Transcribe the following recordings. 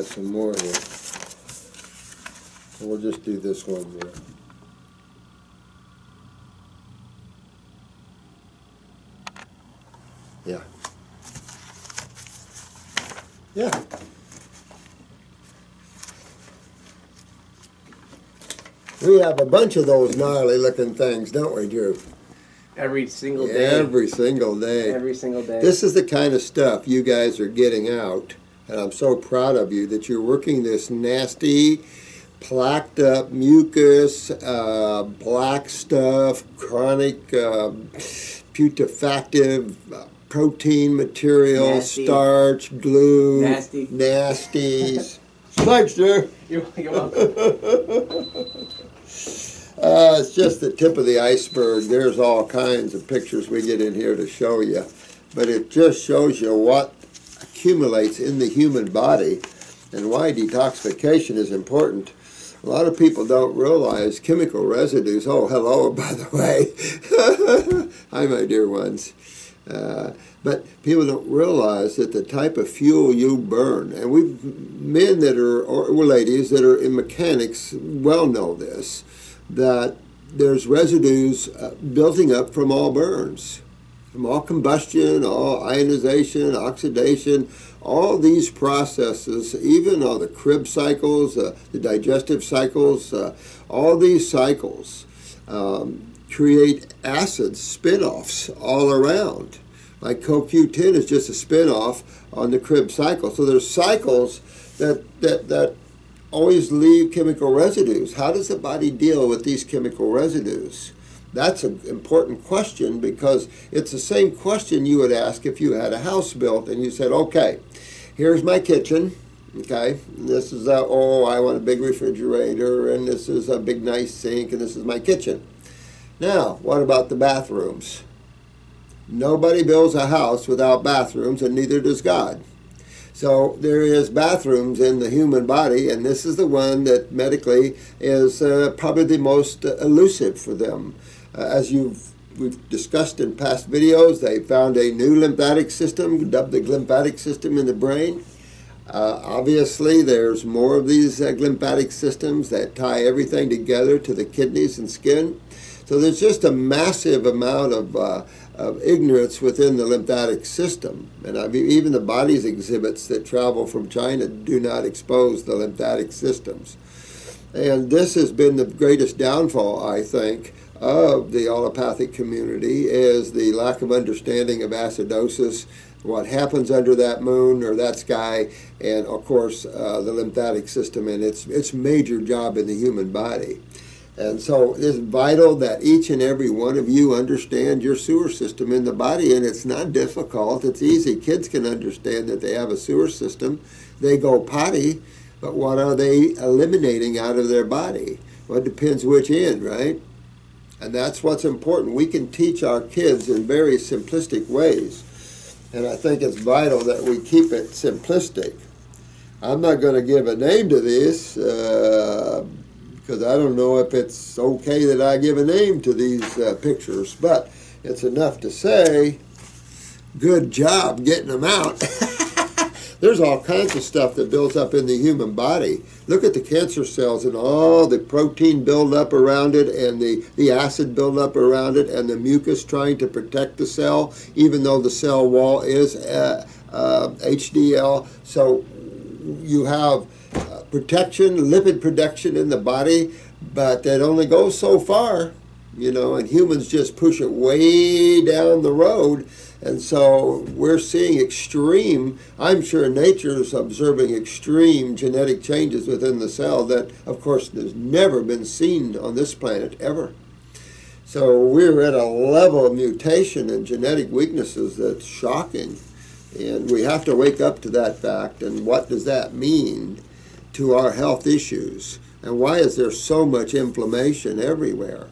got some more here. We'll just do this one here. Yeah. Yeah. We have a bunch of those gnarly looking things, don't we, Drew? Every single day. Every single day. Every single day. This is the kind of stuff you guys are getting out, and I'm so proud of you that you're working this nasty, plaqued up mucus, black stuff, chronic putefactive protein material, Nasty. starch, glue, Nasty. nasties. Thanks, Drew. You're welcome. It's just the tip of the iceberg. There's all kinds of pictures we get in here to show you. But it just shows you what accumulates in the human body and why detoxification is important. A lot of people don't realize chemical residues. Oh, hello, by the way. Hi, my dear ones. But people don't realize that the type of fuel you burn, and men that are, or ladies that are in mechanics well know this, that there's residues building up from all burns, from all combustion, all ionization, oxidation, all these processes, even all the Krebs cycles, the digestive cycles, all these cycles create acid spin-offs all around. Like CoQ10 is just a spin-off on the Krebs cycle. So there's cycles that always leave chemical residues. How does the body deal with these chemical residues? That's an important question, because it's the same question you would ask if you had a house built and you said, okay, here's my kitchen, okay, and this is I want a big refrigerator, and this is a big nice sink, and this is my kitchen. Now, what about the bathrooms? Nobody builds a house without bathrooms, and neither does God. So there is bathrooms in the human body, and this is the one that medically is probably the most elusive for them. As we've discussed in past videos, they found a new lymphatic system, dubbed the lymphatic system in the brain. Obviously, there's more of these lymphatic systems that tie everything together to the kidneys and skin. So there's just a massive amount of ignorance within the lymphatic system. And even the body's exhibits that travel from China do not expose the lymphatic systems. And this has been the greatest downfall, I think, of the allopathic community, is the lack of understanding of acidosis, what happens under that moon or that sky, and of course the lymphatic system and its major job in the human body. And so it's vital that each and every one of you understand your sewer system in the body, and it's not difficult. It's easy. Kids can understand that they have a sewer system. They go potty, but what are they eliminating out of their body? Well, it depends which end, right? And that's what's important. We can teach our kids in very simplistic ways, and I think it's vital that we keep it simplistic. I'm not going to give a name to this, because I don't know if it's okay that I give a name to these pictures, but it's enough to say, good job getting them out. There's all kinds of stuff that builds up in the human body. Look at the cancer cells and all the protein buildup around it, and the acid buildup around it, and the mucus trying to protect the cell, even though the cell wall is HDL. So you have protection, lipid protection in the body, but that only goes so far, you know, and humans just push it way down the road. And so we're seeing extreme, I'm sure nature is observing extreme genetic changes within the cell that, of course, has never been seen on this planet ever. So we're at a level of mutation and genetic weaknesses that's shocking. And we have to wake up to that fact. And what does that mean to our health issues? And why is there so much inflammation everywhere?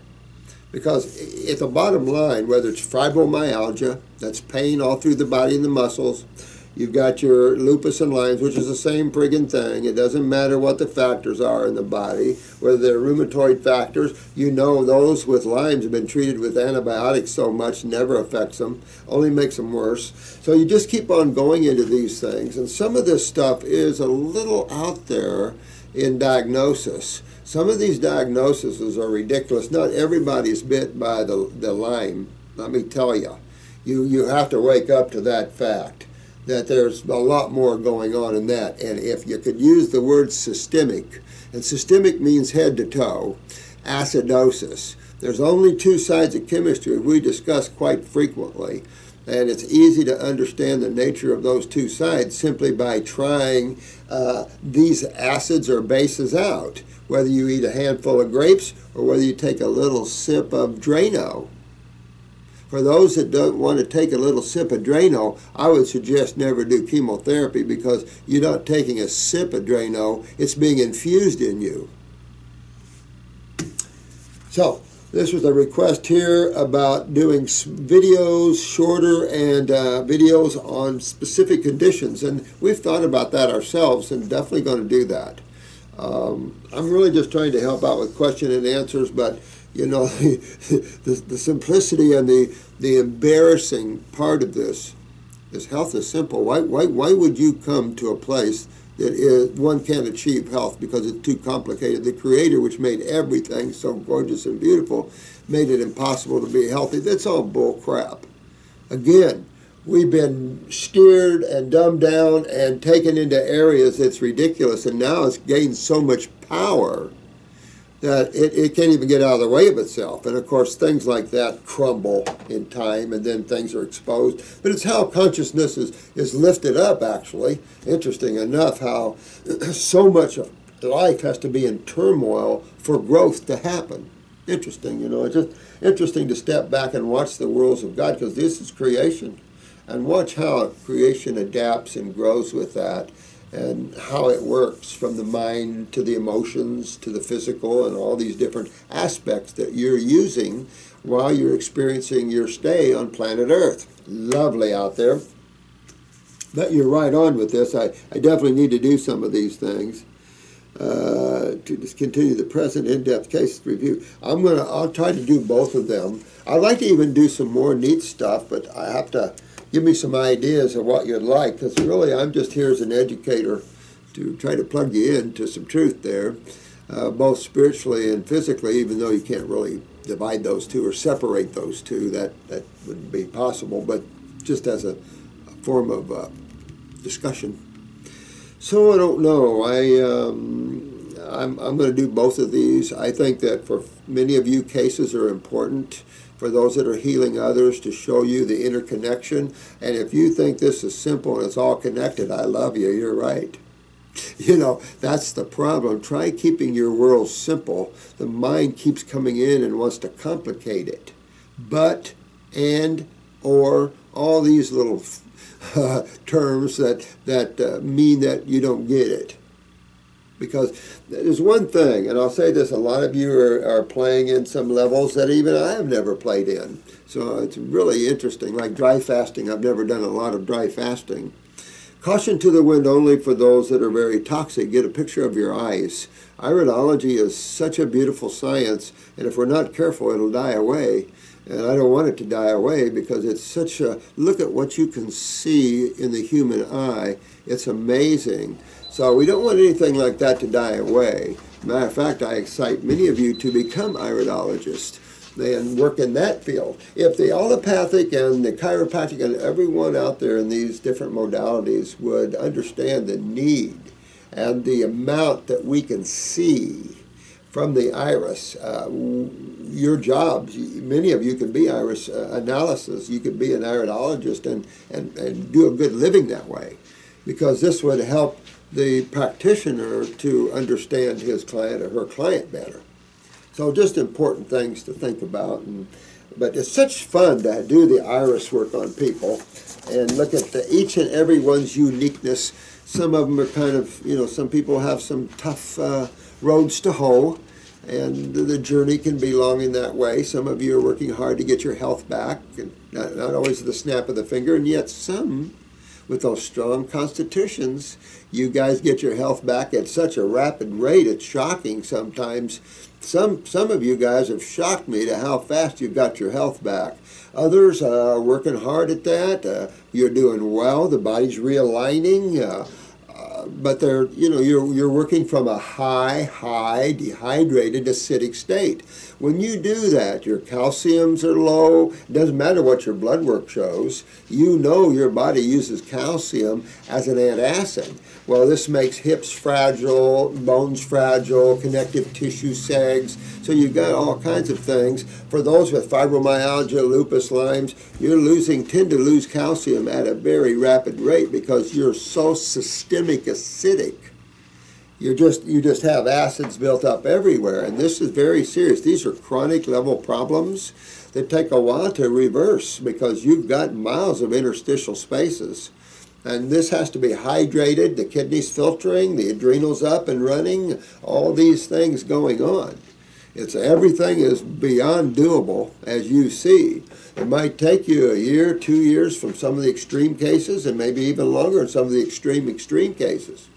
Because at the bottom line, whether it's fibromyalgia, that's pain all through the body and the muscles, You've got your lupus and Lyme's, which is the same friggin' thing. It doesn't matter what the factors are in the body, whether they're rheumatoid factors. You know those with Lyme's have been treated with antibiotics so much, never affects them, only makes them worse. So you just keep on going into these things. And some of this stuff is a little out there in diagnosis. Some of these diagnoses are ridiculous. Not everybody's bit by the Lyme, let me tell you. You have to wake up to that fact, that there's a lot more going on in that. And if you could use the word systemic, and systemic means head to toe, acidosis. There's only two sides of chemistry we discuss quite frequently, and it's easy to understand the nature of those two sides simply by trying these acids or bases out, whether you eat a handful of grapes or whether you take a little sip of Drano. For those that don't want to take a little sip of Drano, I would suggest never do chemotherapy, because you're not taking a sip of Drano, it's being infused in you. So, this was a request here about doing videos, shorter, and videos on specific conditions. And we've thought about that ourselves and definitely going to do that. I'm really just trying to help out with question and answers, but you know, the simplicity and the embarrassing part of this is health is simple. Why would you come to a place that one can't achieve health because it's too complicated? The Creator, which made everything so gorgeous and beautiful, made it impossible to be healthy. That's all bull crap. Again, we've been steered and dumbed down and taken into areas that's ridiculous, and now it's gained so much power that it can't even get out of the way of itself. And of course, things like that crumble in time, and then things are exposed. But it's how consciousness is lifted up, actually. Interesting enough how so much of life has to be in turmoil for growth to happen. Interesting, you know, it's just interesting to step back and watch the worlds of God, because this is creation. And watch how creation adapts and grows with that, and how it works from the mind to the emotions to the physical and all these different aspects that you're using while you're experiencing your stay on planet Earth. Lovely out there. But you're right on with this. I definitely need to do some of these things to just continue the present in-depth case review. I'll try to do both of them. I'd like to even do some more neat stuff, but I have to give me some ideas of what you'd like, because really I'm just here as an educator to try to plug you into some truth there, both spiritually and physically, even though you can't really divide those two or separate those two. That wouldn't be possible, but just as a form of discussion. So I don't know. I'm going to do both of these. I think that for many of you, cases are important for those that are healing others, to show you the interconnection. And if you think this is simple and it's all connected, I love you. You're right. You know, that's the problem. Try keeping your world simple. The mind keeps coming in and wants to complicate it. But, and, or, all these little terms that mean that you don't get it. Because there's one thing, and I'll say this, a lot of you are playing in some levels that even I have never played in. So it's really interesting, like dry fasting. I've never done a lot of dry fasting. Caution to the wind only for those that are very toxic. Get a picture of your eyes. Iridology is such a beautiful science, and if we're not careful, it'll die away. And I don't want it to die away, because it's such a, look at what you can see in the human eye. It's amazing. So we don't want anything like that to die away. Matter of fact, I excite many of you to become iridologists and work in that field. If the allopathic and the chiropractic and everyone out there in these different modalities would understand the need and the amount that we can see from the iris, your jobs, many of you can be iris analysis. You could be an iridologist and do a good living that way, because this would help the practitioner to understand his client or her client better. So just important things to think about. But it's such fun to do the iris work on people and look at each and every one's uniqueness. Some of them are kind of, you know, some people have some tough roads to hoe, and the journey can be long in that way. Some of you are working hard to get your health back, and not always the snap of the finger, and yet some with those strong constitutions, you guys get your health back at such a rapid rate, it's shocking sometimes. Some of you guys have shocked me to how fast you got your health back. Others are working hard at that. You're doing well. The body's realigning. But they're, you're working from a high, dehydrated, acidic state. When you do that, your calciums are low. It doesn't matter what your blood work shows. You know your body uses calcium as an antacid. Well, this makes hips fragile, bones fragile, connective tissue sags. So you've got all kinds of things. For those with fibromyalgia, lupus, Lyme's, tend to lose calcium at a very rapid rate because you're so systemic acidic. You just have acids built up everywhere, and this is very serious. These are chronic level problems that take a while to reverse because you've got miles of interstitial spaces. And this has to be hydrated, the kidneys filtering, the adrenals up and running, all these things going on. Everything is beyond doable, as you see. It might take you a year, 2 years from some of the extreme cases, and maybe even longer in some of the extreme cases.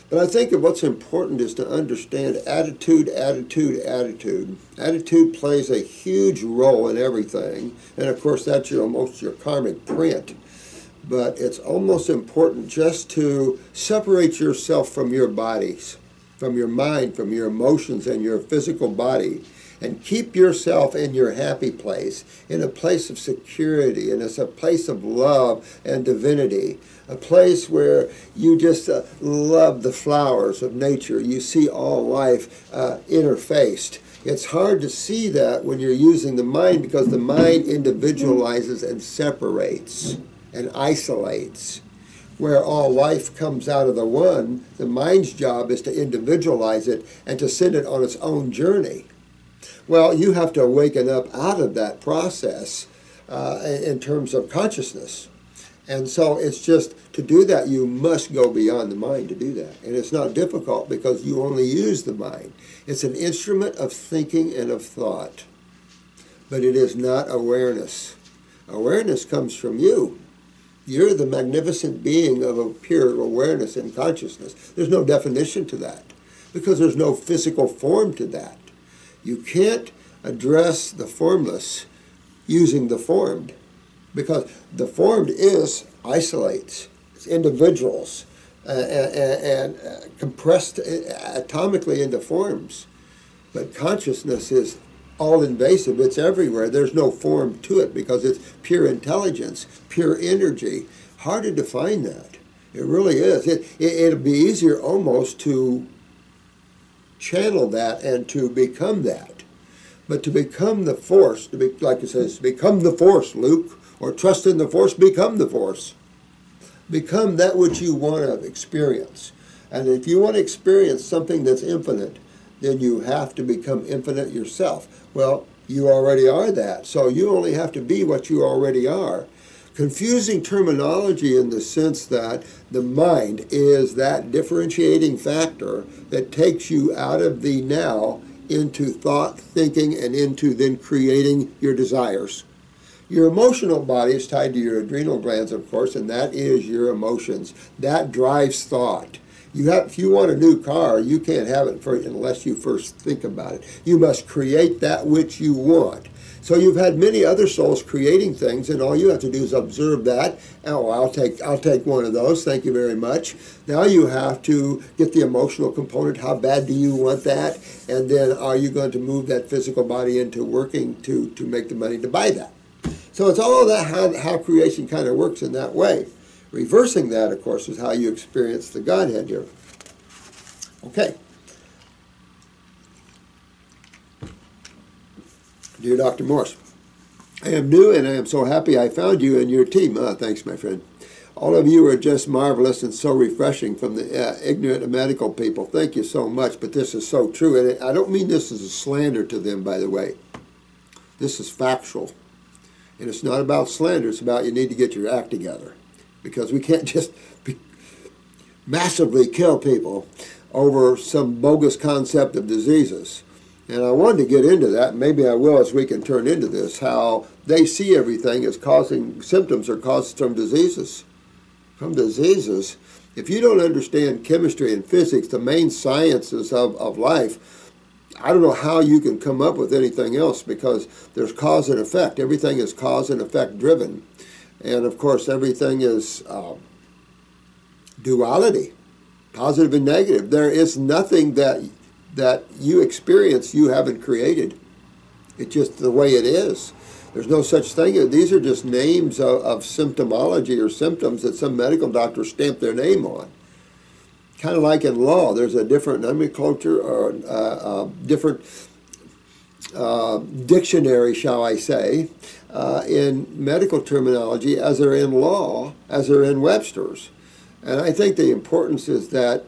But I think that what's important is to understand attitude. Attitude plays a huge role in everything, and of course that's almost your karmic print. But it's almost important just to separate yourself from your bodies, from your mind, from your emotions and your physical body, and keep yourself in your happy place, in a place of security, and it's a place of love and divinity, a place where you just love the flowers of nature. You see all life interfaced. It's hard to see that when you're using the mind because the mind individualizes and separates and isolates. Where all life comes out of the one, the mind's job is to individualize it and to send it on its own journey. Well, you have to awaken up out of that process in terms of consciousness. And so it's just, to do that, you must go beyond the mind to do that. And it's not difficult because you only use the mind. It's an instrument of thinking and of thought. But it is not awareness. Awareness comes from you. You're the magnificent being of a pure awareness and consciousness. There's no definition to that because there's no physical form to that. You can't address the formless using the formed because the formed isolates. It's individuals and compressed atomically into forms. But consciousness is all-invasive. It's everywhere. There's no form to it because it's pure intelligence, pure energy. Hard to define that. It really is. It'll be easier almost to channel that and to become that. But to become the force, to be, like it says, become the force, Luke, or trust in the force, become the force. Become that which you want to experience. And if you want to experience something that's infinite, then you have to become infinite yourself. Well, you already are that, so you only have to be what you already are. Confusing terminology in the sense that the mind is that differentiating factor that takes you out of the now into thought, thinking, and into then creating your desires. Your emotional body is tied to your adrenal glands, of course, and that is your emotions. That drives thought. If you want a new car, you can't have it unless you first think about it. You must create that which you want. So you've had many other souls creating things, and all you have to do is observe that. Oh, I'll take one of those. Thank you very much. Now you have to get the emotional component. How bad do you want that? And then are you going to move that physical body into working to make the money to buy that? So it's all that how creation kind of works in that way. Reversing that, of course, is how you experience the Godhead here. Okay. Dear Dr. Morse, I am new and I am so happy I found you and your team. Thanks, my friend. All of you are just marvelous and so refreshing from the ignorant medical people. Thank you so much, but this is so true. And I don't mean this as a slander to them, by the way. This is factual. And it's not about slander. It's about you need to get your act together. Because we can't just massively kill people over some bogus concept of diseases. And I wanted to get into that, and maybe I will as we can turn into this, how they see everything as causing symptoms or caused from diseases. from diseases. If you don't understand chemistry and physics, the main sciences of life, I don't know how you can come up with anything else, because there's cause and effect. Everything is cause and effect driven. And of course, everything is duality, positive and negative. There is nothing that you experience you haven't created. It's just the way it is. There's no such thing. These are just names of symptomology or symptoms that some medical doctor stamped their name on. Kind of like in law, there's a different nomenclature or different dictionary, shall I say, in medical terminology as they're in law, as they're in Webster's. And I think the importance is that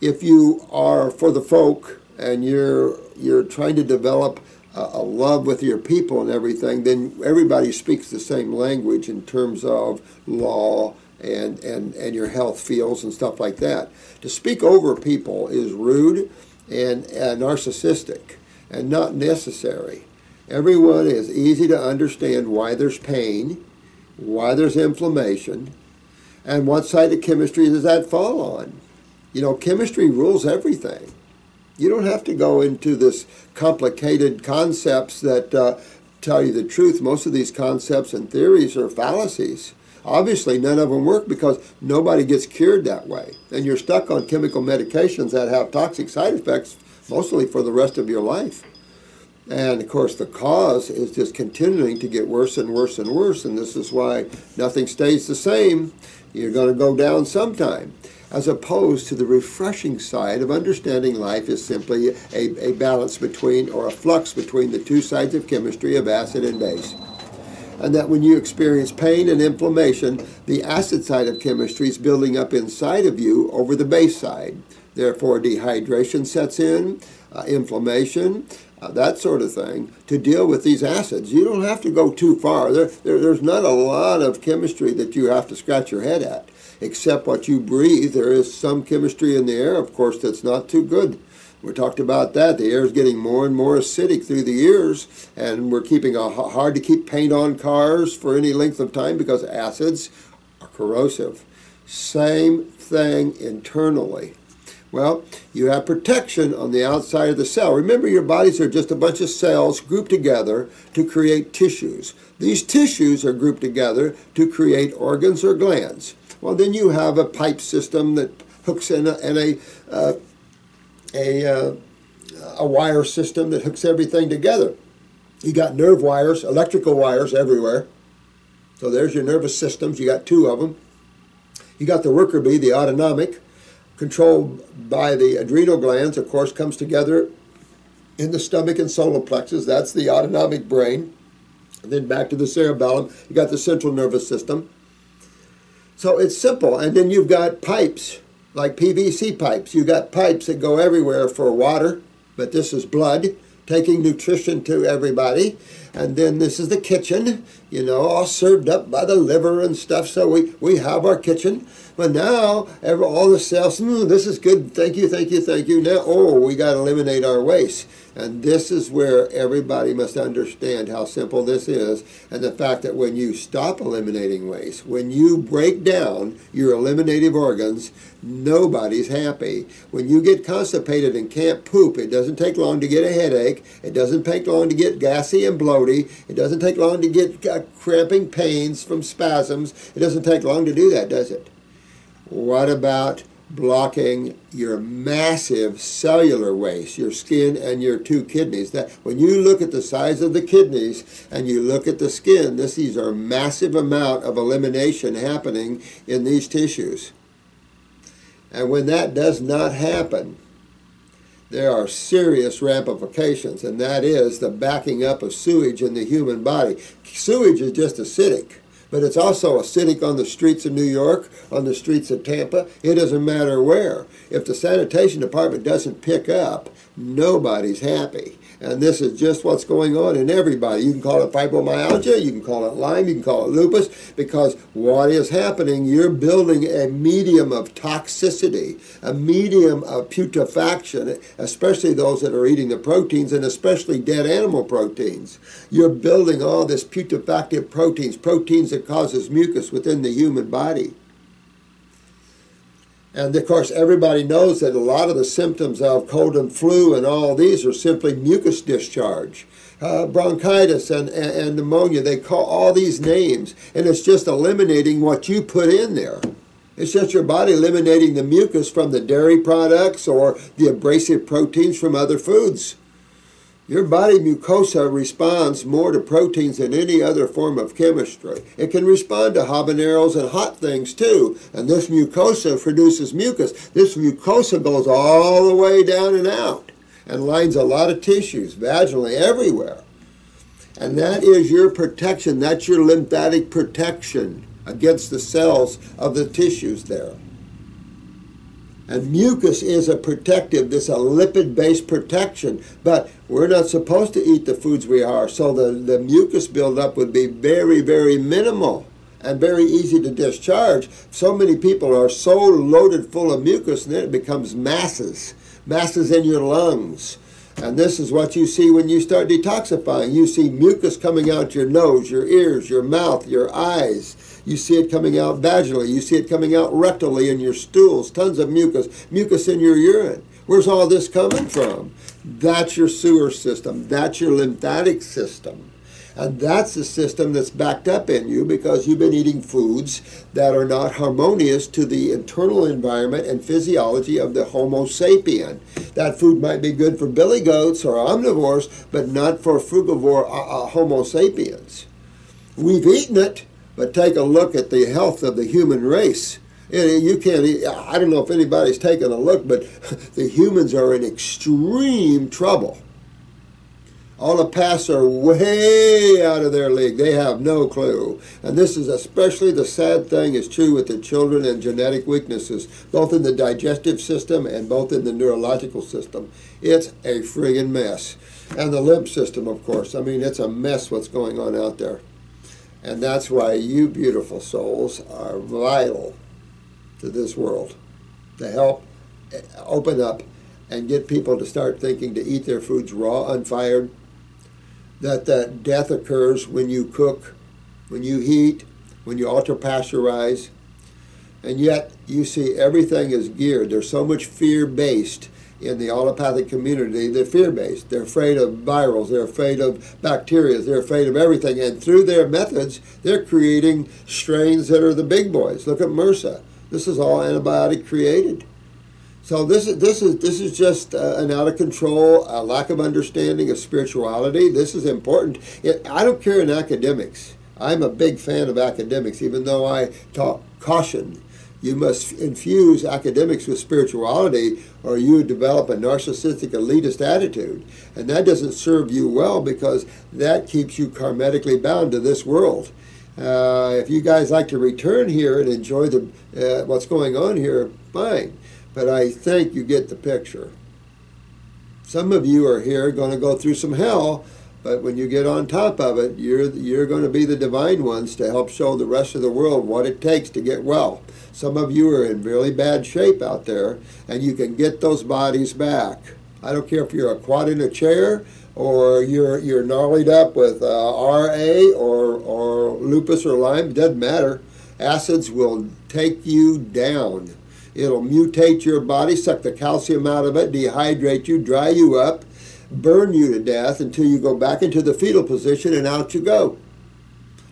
if you are for the folk and you're trying to develop a love with your people and everything, then everybody speaks the same language in terms of law and your health fields and stuff like that. To speak over people is rude and narcissistic and not necessary. Everyone is easy to understand why there's pain, why there's inflammation, and what side of chemistry does that fall on. You know, chemistry rules everything. You don't have to go into this complicated concepts that tell you the truth. Most of these concepts and theories are fallacies. Obviously, none of them work because nobody gets cured that way. And you're stuck on chemical medications that have toxic side effects mostly for the rest of your life. And of course, the cause is just continuing to get worse and worse and worse. And this is why nothing stays the same. You're going to go down sometime. As opposed to the refreshing side of understanding life is simply a balance between, or a flux between, the two sides of chemistry of acid and base. And that when you experience pain and inflammation, the acid side of chemistry is building up inside of you over the base side. Therefore, dehydration sets in, inflammation, that sort of thing, to deal with these acids. You don't have to go too far. There's not a lot of chemistry that you have to scratch your head at. Except what you breathe. There is some chemistry in the air, of course, that's not too good. We talked about that. The air is getting more and more acidic through the years, and we're keeping hard to keep paint on cars for any length of time because acids are corrosive. Same thing internally. Well, you have protection on the outside of the cell. Remember, your bodies are just a bunch of cells grouped together to create tissues. These tissues are grouped together to create organs or glands. Well, then you have a pipe system that hooks in a wire system that hooks everything together. You got nerve wires, electrical wires everywhere. So there's your nervous systems. You got two of them. You got the worker bee, the autonomic, controlled by the adrenal glands, of course, comes together in the stomach and solar plexus. That's the autonomic brain. And then back to the cerebellum. You got the central nervous system. So it's simple. And then you've got pipes, like PVC pipes. You've got pipes that go everywhere for water, but this is blood, taking nutrition to everybody. And then this is the kitchen, you know, all served up by the liver and stuff. So we have our kitchen. But now, all the cells, this is good, thank you, thank you, thank you. Now, we got to eliminate our waste. And this is where everybody must understand how simple this is, and the fact that when you stop eliminating waste, when you break down your eliminative organs, nobody's happy. When you get constipated and can't poop, it doesn't take long to get a headache. It doesn't take long to get gassy and bloaty. It doesn't take long to get cramping pains from spasms. It doesn't take long to do that, does it? What about blocking your massive cellular waste, your skin and your two kidneys? That when you look at the size of the kidneys and you look at the skin, these are massive amount of elimination happening in these tissues. And when that does not happen, there are serious ramifications, and that is the backing up of sewage in the human body. Sewage is just acidic. But it's also acidic on the streets of New York, on the streets of Tampa. It doesn't matter where. If the sanitation department doesn't pick up, nobody's happy. And this is just what's going on in everybody. You can call it fibromyalgia, you can call it Lyme, you can call it lupus, because what is happening, you're building a medium of toxicity, a medium of putrefaction, especially those that are eating the proteins, and especially dead animal proteins. You're building all this putrefactive proteins that causes mucus within the human body. And of course, everybody knows that a lot of the symptoms of cold and flu and all these are simply mucus discharge. Bronchitis and pneumonia, they call all these names, and it's just eliminating what you put in there. It's just your body eliminating the mucus from the dairy products or the abrasive proteins from other foods. Your body mucosa responds more to proteins than any other form of chemistry. It can respond to habaneros and hot things too. And this mucosa produces mucus. This mucosa goes all the way down and out and lines a lot of tissues, vaginally, everywhere. And that is your protection. That's your lymphatic protection against the cells of the tissues there. And mucus is a protective, this is a lipid-based protection, but we're not supposed to eat the foods we are, so the mucus buildup would be very, very minimal and very easy to discharge. So many people are so loaded full of mucus, and then it becomes masses in your lungs. And this is what you see when you start detoxifying. You see mucus coming out your nose, your ears, your mouth, your eyes. You see it coming out vaginally. You see it coming out rectally in your stools. Tons of mucus in your urine. Where's all this coming from? That's your sewer system. That's your lymphatic system. And that's the system that's backed up in you because you've been eating foods that are not harmonious to the internal environment and physiology of the Homo sapien. That food might be good for billy goats or omnivores, but not for frugivore Homo sapiens. We've eaten it, but take a look at the health of the human race. You can't, I don't know if anybody's taken a look, but the humans are in extreme trouble. Allopaths are way out of their league. They have no clue. And this is especially the sad thing is true with the children and genetic weaknesses, both in the digestive system and both in the neurological system. It's a friggin' mess. And the lymph system, of course. I mean, it's a mess what's going on out there. And that's why you beautiful souls are vital to this world, to help open up and get people to start thinking to eat their foods raw, unfired, that death occurs when you cook, when you heat, when you ultra-pasteurize, and yet you see everything is geared. There's so much fear-based in the allopathic community. They're fear-based. They're afraid of virals. They're afraid of bacteria. They're afraid of everything. And through their methods, they're creating strains that are the big boys. Look at MRSA. This is all antibiotic created. So this is just an out of control, a lack of understanding of spirituality. This is important. I don't care in academics. I'm a big fan of academics, even though I talk caution. You must infuse academics with spirituality or you develop a narcissistic elitist attitude. And that doesn't serve you well because that keeps you karmatically bound to this world. If you guys like to return here and enjoy what's going on here, fine. But I think you get the picture. Some of you are here going to go through some hell, but when you get on top of it, you're going to be the divine ones to help show the rest of the world what it takes to get well. Some of you are in really bad shape out there, and you can get those bodies back. I don't care if you're a quad in a chair, or you're gnarled up with RA or lupus or Lyme. It doesn't matter. Acids will take you down. It'll mutate your body, suck the calcium out of it, dehydrate you, dry you up, burn you to death until you go back into the fetal position and out you go.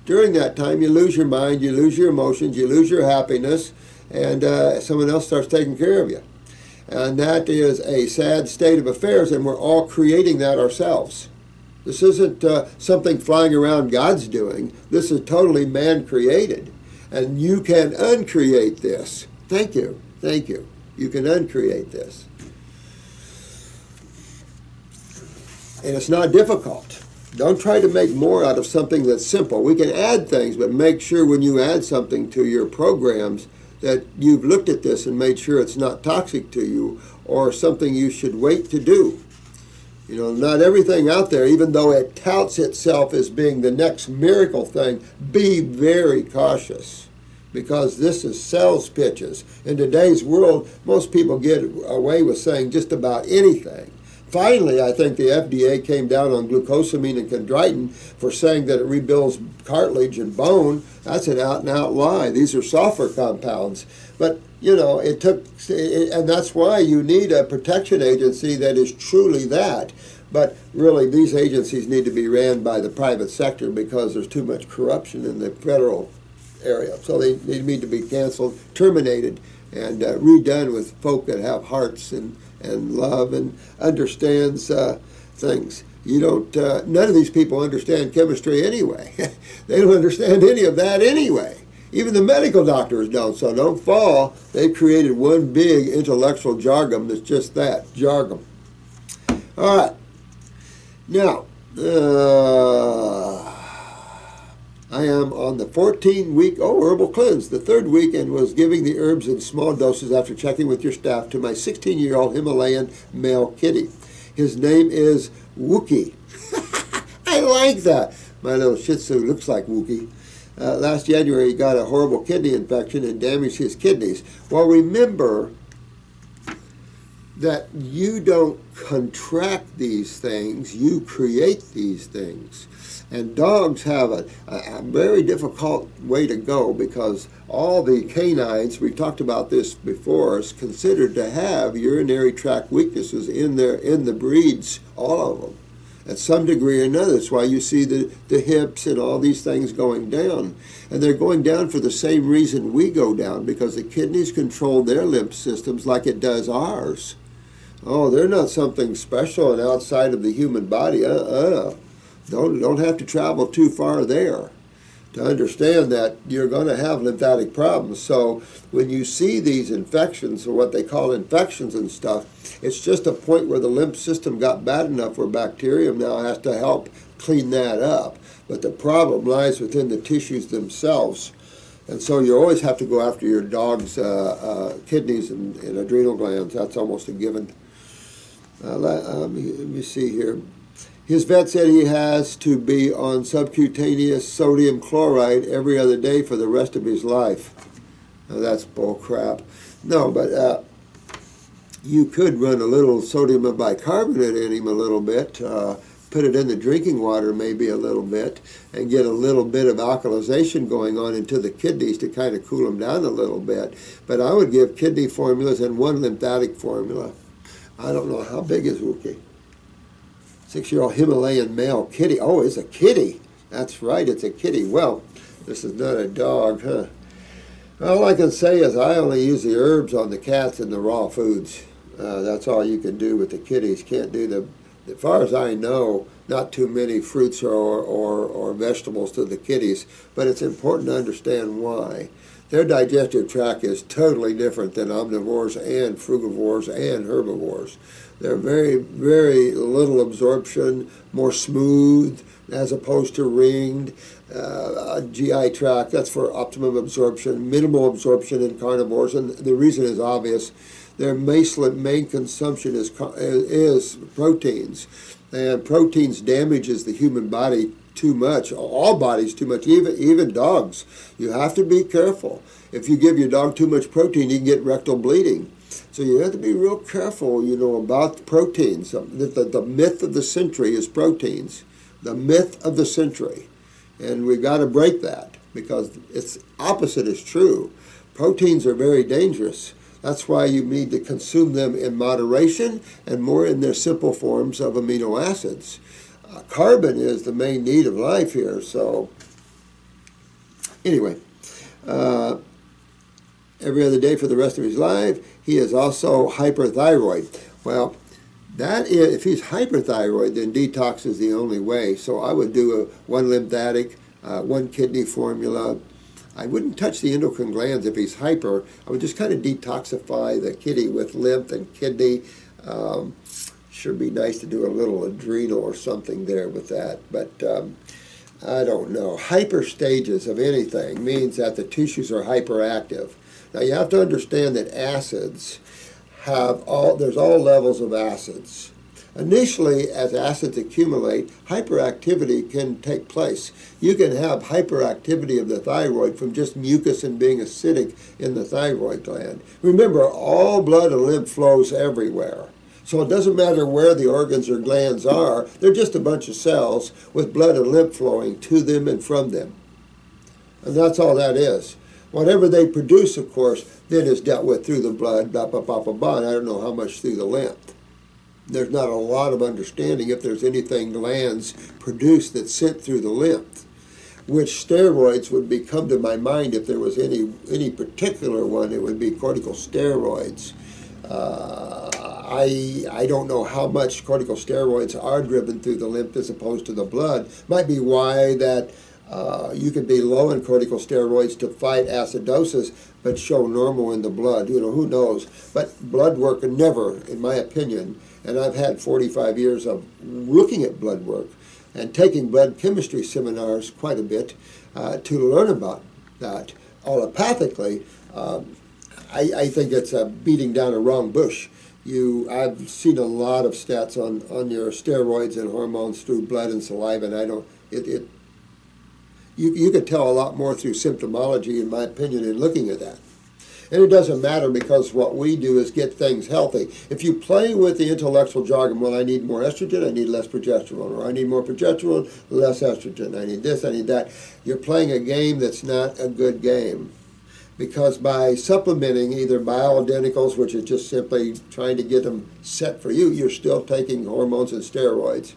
During that time, you lose your mind, you lose your emotions, you lose your happiness, and someone else starts taking care of you. And that is a sad state of affairs, and we're all creating that ourselves. This isn't something flying around God's doing. This is totally man-created, and you can uncreate this. Thank you. Thank you. You can uncreate this. And it's not difficult. Don't try to make more out of something that's simple. We can add things, but make sure when you add something to your programs that you've looked at this and made sure it's not toxic to you or something you should wait to do. You know, not everything out there, even though it touts itself as being the next miracle thing, be very cautious. Because this is sales pitches. In today's world, most people get away with saying just about anything. Finally, I think the FDA came down on glucosamine and chondroitin for saying that it rebuilds cartilage and bone. That's an out-and-out lie. These are sulfur compounds. But you know, and that's why you need a protection agency that is truly that. But really, these agencies need to be ran by the private sector because there's too much corruption in the federal area. So they need to be canceled, terminated, and redone with folk that have hearts and love and understands things. You don't. None of these people understand chemistry anyway. They don't understand any of that anyway. Even the medical doctors don't. So don't fall. They've created one big intellectual jargon that's just that, jargon. All right. Now, I am on the 14-week herbal cleanse. The third week and was giving the herbs in small doses after checking with your staff to my 16-year-old Himalayan male kitty. His name is Wookie. I like that. My little Shih Tzu looks like Wookie. Last January, he got a horrible kidney infection and damaged his kidneys. Well, remember that you don't contract these things, you create these things. And dogs have a very difficult way to go because all the canines, we talked about this before, is considered to have urinary tract weaknesses in the breeds, all of them, at some degree or another. That's why you see the hips and all these things going down. And they're going down for the same reason we go down, because the kidneys control their lymph systems like it does ours. Oh, they're not something special and outside of the human body. Don't have to travel too far there to understand that you're going to have lymphatic problems. So when you see these infections, or what they call infections and stuff, it's just a point where the lymph system got bad enough where bacterium now has to help clean that up. But the problem lies within the tissues themselves. And so you always have to go after your dog's kidneys and adrenal glands. That's almost a given. Let me see here. His vet said he has to be on subcutaneous sodium chloride every other day for the rest of his life. Now, that's bull crap. No, but you could run a little sodium bicarbonate in him a little bit, put it in the drinking water maybe a little bit, and get a little bit of alkalization going on into the kidneys to kind of cool them down a little bit. But I would give kidney formulas and one lymphatic formula. I don't know, how big is Wookie? 6-year-old Himalayan male kitty. Oh, it's a kitty. That's right, it's a kitty. Well, this is not a dog, huh? All I can say is I only use the herbs on the cats and the raw foods. That's all you can do with the kitties. Can't do as far as I know, not too many fruits or vegetables to the kitties. But it's important to understand why. Their digestive tract is totally different than omnivores and frugivores and herbivores. They're very, very little absorption, more smooth as opposed to ringed. GI tract, that's for optimum absorption, minimal absorption in carnivores, and the reason is obvious. Their main consumption is proteins, and proteins damages the human body too much, all bodies too much, even dogs. You have to be careful. If you give your dog too much protein, you can get rectal bleeding. So you have to be real careful, about proteins. The myth of the century is proteins. The myth of the century. And we've got to break that because it's opposite is true. Proteins are very dangerous. That's why you need to consume them in moderation and more in their simple forms of amino acids. Carbon is the main need of life here. So anyway, every other day for the rest of his life. He is also hyperthyroid. Well, that is, if he's hyperthyroid, then detox is the only way. So I would do one lymphatic, one kidney formula. I wouldn't touch the endocrine glands if he's hyper. I would just kind of detoxify the kitty with lymph and kidney. Sure be nice to do a little adrenal or something there with that. But I don't know. Hyper stages of anything means that the tissues are hyperactive. Now you have to understand that acids there's all levels of acids. Initially, as acids accumulate, hyperactivity can take place. You can have hyperactivity of the thyroid from just mucus and being acidic in the thyroid gland. Remember, all blood and lymph flows everywhere. So it doesn't matter where the organs or glands are, they're just a bunch of cells with blood and lymph flowing to them and from them. And that's all that is. Whatever they produce, of course, then is dealt with through the blood, blah, blah, blah, blah, blah, and I don't know how much through the lymph. There's not a lot of understanding if there's anything glands produce that's sent through the lymph. Which steroids would come to my mind if there was any particular one, it would be corticosteroids. I don't know how much corticosteroids are driven through the lymph as opposed to the blood. Might be why that you could be low in corticosteroids to fight acidosis, but show normal in the blood. You know, who knows? But blood work never, in my opinion, and I've had 45 years of looking at blood work and taking blood chemistry seminars quite a bit to learn about that allopathically. I think it's beating down a wrong bush. I've seen a lot of stats on your steroids and hormones through blood and saliva, and you could tell a lot more through symptomology, in my opinion, in looking at that. And it doesn't matter, because what we do is get things healthy. If you play with the intellectual jargon, well, I need more estrogen, I need less progesterone, or I need more progesterone, less estrogen, I need this, I need that, you're playing a game that's not a good game. Because by supplementing either bioidenticals, which is just simply trying to get them set for you, you're still taking hormones and steroids.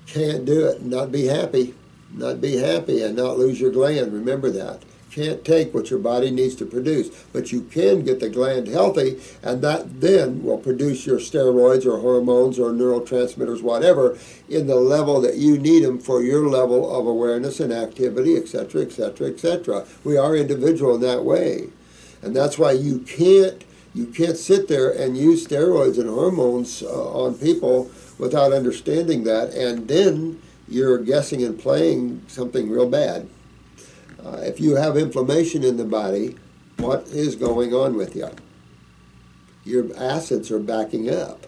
Can't do it, not be happy. Not be happy and not lose your gland, remember that. Can't take what your body needs to produce, but you can get the gland healthy, and that then will produce your steroids or hormones or neurotransmitters, whatever, in the level that you need them for your level of awareness and activity, etc., etc., etc. We are individual in that way, and that's why you can't sit there and use steroids and hormones on people without understanding that, and then you're guessing and playing something real bad. If you have inflammation in the body, what is going on with you? Your acids are backing up.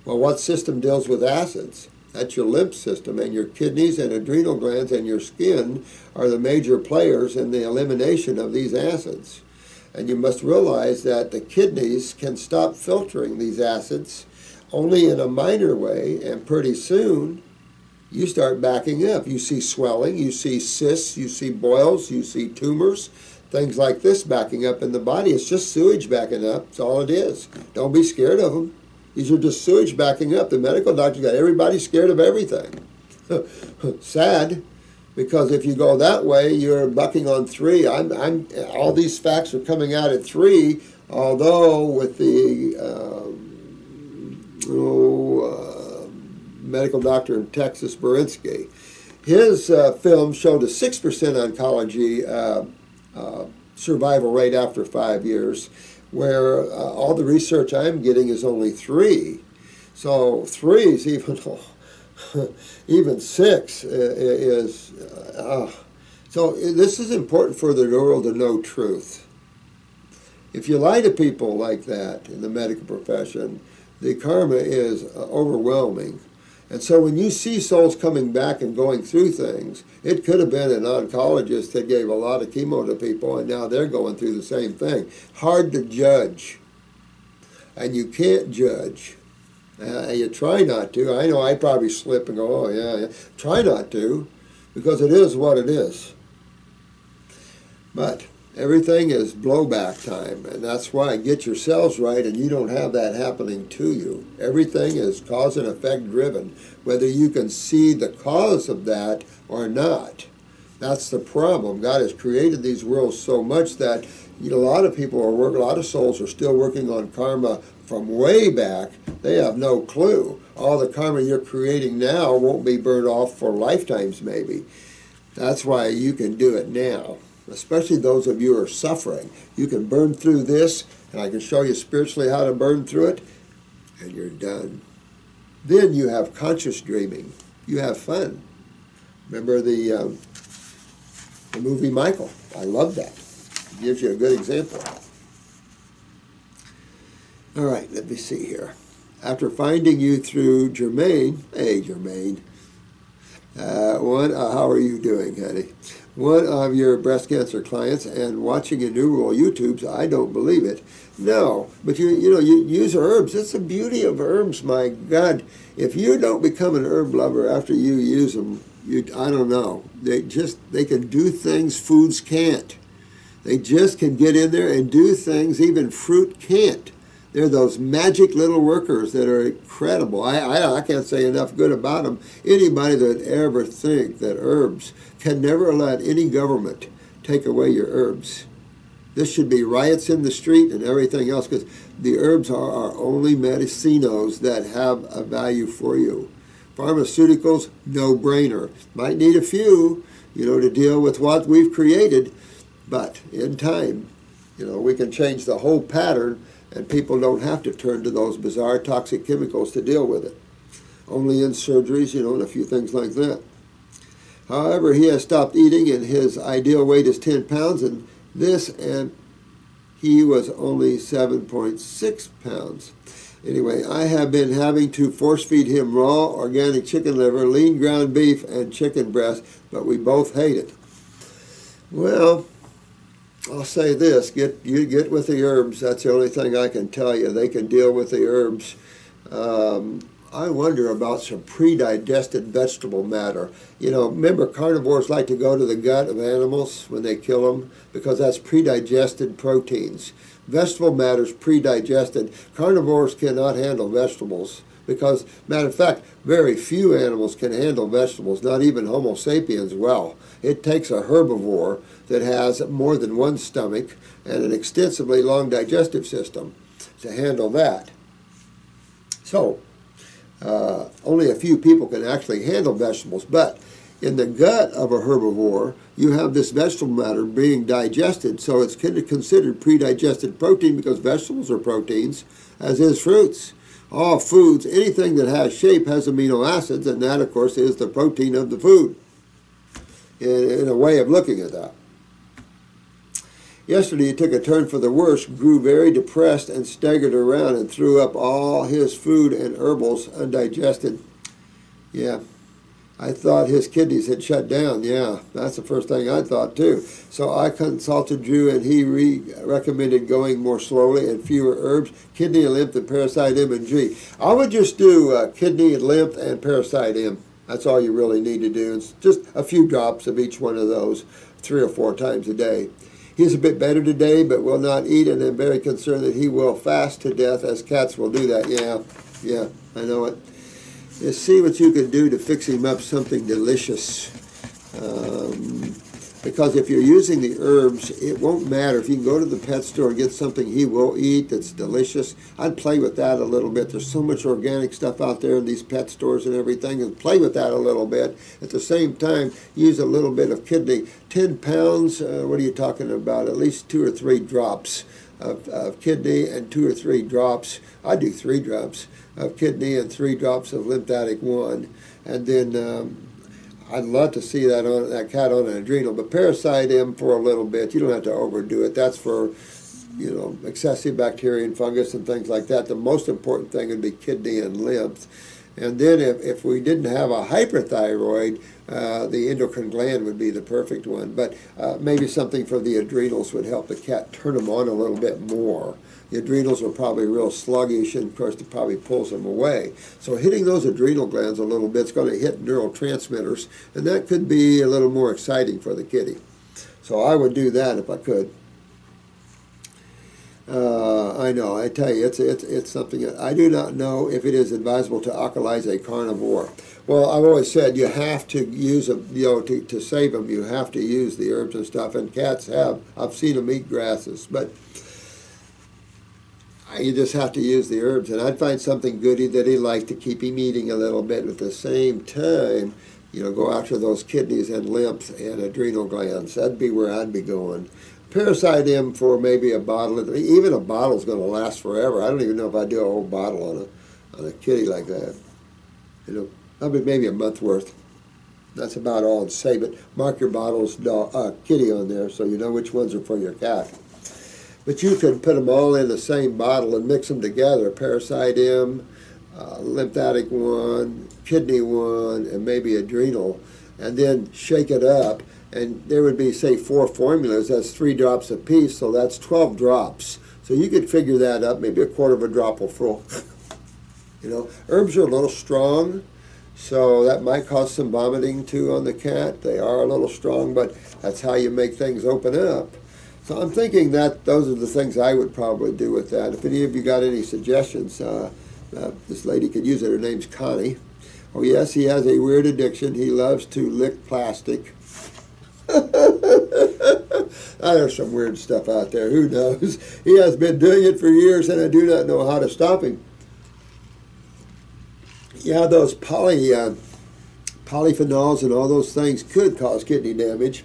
Well, what system deals with acids? That's your lymph system, and your kidneys and adrenal glands and your skin are the major players in the elimination of these acids. And you must realize that the kidneys can stop filtering these acids only in a minor way, and pretty soon you start backing up. You see swelling, you see cysts, you see boils, you see tumors, things like this backing up in the body. It's just sewage backing up. That's all it is. Don't be scared of them. These are just sewage backing up. The medical doctors got everybody scared of everything. Sad, because if you go that way, you're bucking on 3. All these facts are coming out at 3, although with the medical doctor in Texas, Berinsky. His film showed a 6% oncology survival rate after 5 years, where all the research I'm getting is only 3. So 3 is even 6 is... So this is important for the world to know truth. If you lie to people like that in the medical profession, the karma is overwhelming. And so when you see souls coming back and going through things, it could have been an oncologist that gave a lot of chemo to people, and now they're going through the same thing. Hard to judge. And you can't judge. You try not to. I know I probably slip and go, oh, yeah. Try not to, because it is what it is. But everything is blowback time, and that's why get yourselves right, and you don't have that happening to you. Everything is cause and effect driven, whether you can see the cause of that or not. That's the problem. God has created these worlds so much that a lot of people are working, a lot of souls are still working on karma from way back. They have no clue. All the karma you're creating now won't be burned off for lifetimes maybe. That's why you can do it now. Especially those of you who are suffering. You can burn through this, and I can show you spiritually how to burn through it, and you're done. Then you have conscious dreaming. You have fun. Remember the movie Michael? I love that. It gives you a good example. All right, let me see here. After finding you through Germaine, hey Germaine, how are you doing, honey? One of your breast cancer clients, and watching innumerable YouTubes, I don't believe it. No, but you use herbs. That's the beauty of herbs, my God. If you don't become an herb lover after you use them, I don't know. They can do things foods can't. They just can get in there and do things even fruit can't. They're those magic little workers that are incredible. I can't say enough good about them. Anybody that ever think that herbs can never let any government take away your herbs. This should be riots in the street and everything else, because the herbs are our only medicinos that have a value for you. Pharmaceuticals, no-brainer. Might need a few, to deal with what we've created, but in time, we can change the whole pattern, and people don't have to turn to those bizarre toxic chemicals to deal with it. Only in surgeries, and a few things like that. However, he has stopped eating, and his ideal weight is 10 pounds, and he was only 7.6 pounds. Anyway, I have been having to force feed him raw organic chicken liver, lean ground beef, and chicken breast, but we both hate it. Well, I'll say this, you get with the herbs. That's the only thing I can tell you. They can deal with the herbs. I wonder about some pre-digested vegetable matter. Remember, carnivores like to go to the gut of animals when they kill them because that's pre-digested proteins. Vegetable matter's pre-digested. Carnivores cannot handle vegetables because, matter of fact, very few animals can handle vegetables, not even Homo sapiens well. It takes a herbivore that has more than one stomach and an extensively long digestive system to handle that. So, only a few people can actually handle vegetables, but in the gut of a herbivore, you have this vegetable matter being digested, so it's considered pre-digested protein because vegetables are proteins, as is fruits. All foods, anything that has shape has amino acids, and that, of course, is the protein of the food, in a way of looking at that. Yesterday he took a turn for the worse, grew very depressed, and staggered around and threw up all his food and herbals undigested. Yeah, I thought his kidneys had shut down. Yeah, that's the first thing I thought too. So I consulted Drew, and he recommended going more slowly and fewer herbs, kidney and lymph and parasite M and G. I would just do kidney and lymph and parasite M. That's all you really need to do. It's just a few drops of each one of those 3 or 4 times a day. He's a bit better today, but will not eat, and I'm very concerned that he will fast to death, as cats will do that. Yeah, I know it. Just see what you can do to fix him up something delicious. Because if you're using the herbs, it won't matter. If you can go to the pet store and get something he will eat that's delicious, I'd play with that a little bit. There's so much organic stuff out there in these pet stores and everything, and play with that a little bit. At the same time, use a little bit of kidney. 10 pounds, what are you talking about? At least 2 or 3 drops of kidney and 2 or 3 drops. I do 3 drops of kidney and 3 drops of lymphatic 1. And then I'd love to see that cat on an adrenal, but parasite M for a little bit. You don't have to overdo it. That's for, excessive bacteria and fungus and things like that. The most important thing would be kidney and lymph. And then if we didn't have a hyperthyroid, the endocrine gland would be the perfect one. But maybe something for the adrenals would help the cat turn them on a little bit more. The adrenals are probably real sluggish, and of course it probably pulls them away. So hitting those adrenal glands a little bit is going to hit neurotransmitters, and that could be a little more exciting for the kitty. So I would do that if I could. I know, I tell you, it's something that I do not know if it is advisable to alkalize a carnivore. Well, I've always said you have to use to save them, you have to use the herbs and stuff, and cats have. I've seen them eat grasses, but you just have to use the herbs, and I'd find something goody that he liked to keep him eating a little bit. At the same time, go after those kidneys and lymph and adrenal glands. That'd be where I'd be going. Parasite M for maybe a bottle. Even a bottle's going to last forever. I don't even know if I'd do a whole bottle on a kitty like that. That'd be maybe a month worth. That's about all I'd say, but mark your bottles kitty on there so you know which ones are for your cat. But you can put them all in the same bottle and mix them together. Parasite M, lymphatic 1, kidney 1, and maybe adrenal. And then shake it up. And there would be, say, 4 formulas. That's 3 drops apiece, so that's 12 drops. So you could figure that up. Maybe a quarter of a drop will fill. Herbs are a little strong, so that might cause some vomiting too on the cat. They are a little strong, but that's how you make things open up. So I'm thinking that those are the things I would probably do with that. If any of you got any suggestions, this lady could use it. Her name's Connie. Oh yes, he has a weird addiction. He loves to lick plastic. There's some weird stuff out there. Who knows? He has been doing it for years, and I do not know how to stop him. Yeah, those polyphenols and all those things could cause kidney damage.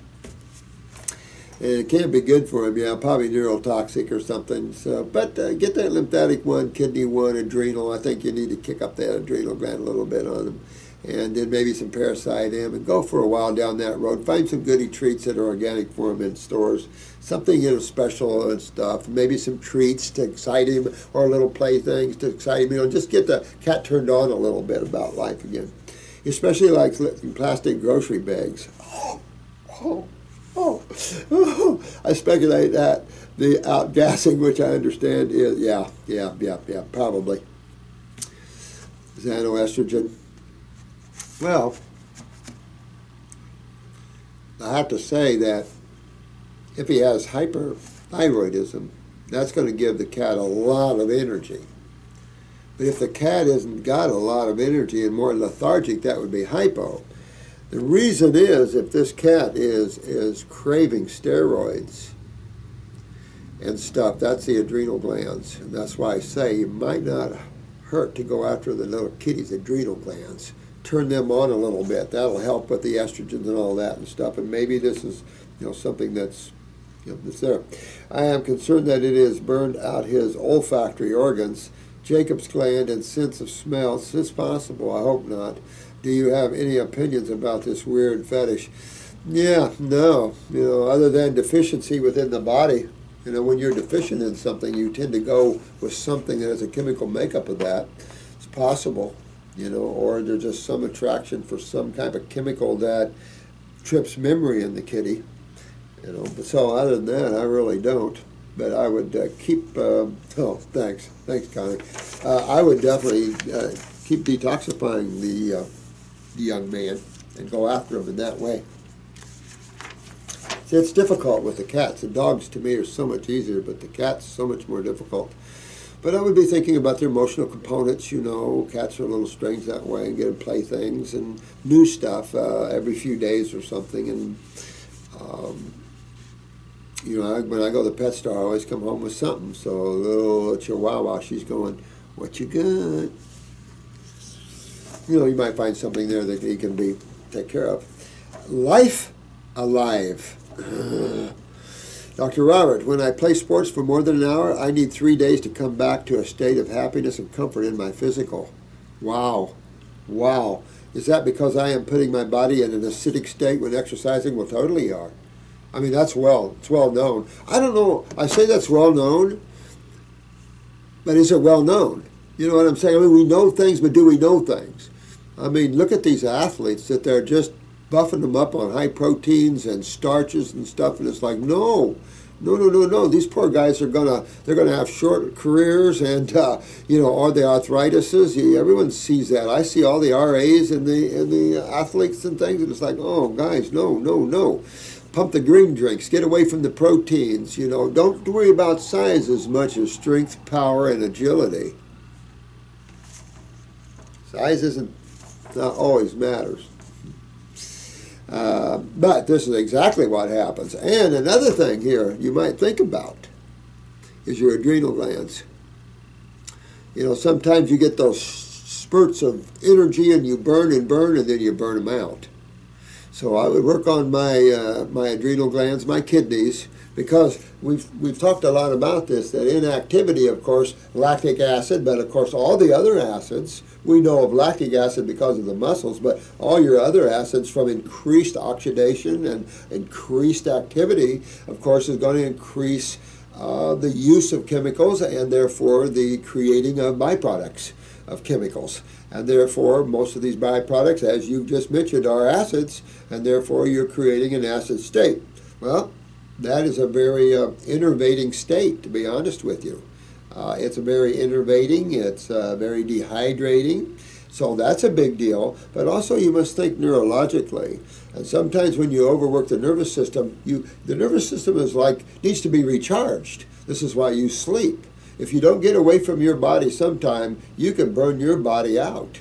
And it can't be good for him. Yeah, probably neurotoxic or something. So, but get that lymphatic one, kidney one, adrenal. I think you need to kick up that adrenal gland a little bit on him. And then maybe some parasite M, and go for a while down that road. Find some goody treats that are organic for him in stores. Something, you know, special and stuff. Maybe some treats to excite him, or little playthings to excite him. You know, just get the cat turned on a little bit about life again. He especially likes plastic grocery bags. I speculate that the outgassing, which I understand is, yeah, probably. Xanoestrogen. Well, I have to say that if he has hyperthyroidism, that's going to give the cat a lot of energy. But if the cat hasn't got a lot of energy and more lethargic, that would be hypo. The reason is, if this cat is craving steroids and stuff, that's the adrenal glands. And that's why I say it might not hurt to go after the little kitty's adrenal glands. Turn them on a little bit. That'll help with the estrogens and all that and stuff. And maybe this is, you know, something that's, you know, that's there. I am concerned that it has burned out his olfactory organs, Jacob's gland, and sense of smell. Is this possible? I hope not. Do you have any opinions about this weird fetish? Yeah, no. You know, other than deficiency within the body. You know, when you're deficient in something, you tend to go with something that has a chemical makeup of that. It's possible. You know, or there's just some attraction for some kind of chemical that trips memory in the kitty. You know, but so other than that, I really don't. But I would keep. Thanks, Connie. I would definitely keep detoxifying the young man and go after him in that way. See, it's difficult with the cats. The dogs, to me, are so much easier, but the cats so much more difficult. But I would be thinking about their emotional components. You know, cats are a little strange that way, and get them playthings and new stuff every few days or something. And, you know, when I go to the pet store, I always come home with something. So a little chihuahua, she's going, "What you got?" You know, you might find something there that he can be take care of. Life alive. Dr. Robert, when I play sports for more than an hour, I need 3 days to come back to a state of happiness and comfort in my physical. Wow. Wow. Is that because I am putting my body in an acidic state when exercising? Well, totally are. I mean, it's well known. I don't know, I say that's well known, but is it well known? You know what I'm saying? I mean, we know things, but do we know things? I mean, look at these athletes that they're just buffing them up on high proteins and starches and stuff, and it's like, no. These poor guys they're gonna have short careers, and you know, or the arthritises. Everyone sees that. I see all the RAs and the athletes and things, and it's like, oh, guys, no. Pump the green drinks. Get away from the proteins. You know, don't worry about size as much as strength, power, and agility. Size not always matters. But this is exactly what happens. And another thing here you might think about is your adrenal glands. You know, sometimes you get those spurts of energy and you burn, and then you burn them out. So I would work on my adrenal glands, my kidneys, because we've talked a lot about this, that inactivity, of course, lactic acid, but of course all the other acids, we know of lactic acid because of the muscles, but all your other acids from increased oxidation and increased activity, of course, is going to increase the use of chemicals and therefore the creating of byproducts of chemicals. And therefore, most of these byproducts, as you've just mentioned, are acids, and therefore you're creating an acid state. Well, that is a very enervating state, to be honest with you. It's a very enervating, it's very dehydrating, So that's a big deal. But also you must think neurologically. And sometimes when you overwork the nervous system, the nervous system needs to be recharged. This is why you sleep. If you don't get away from your body sometime, you can burn your body out.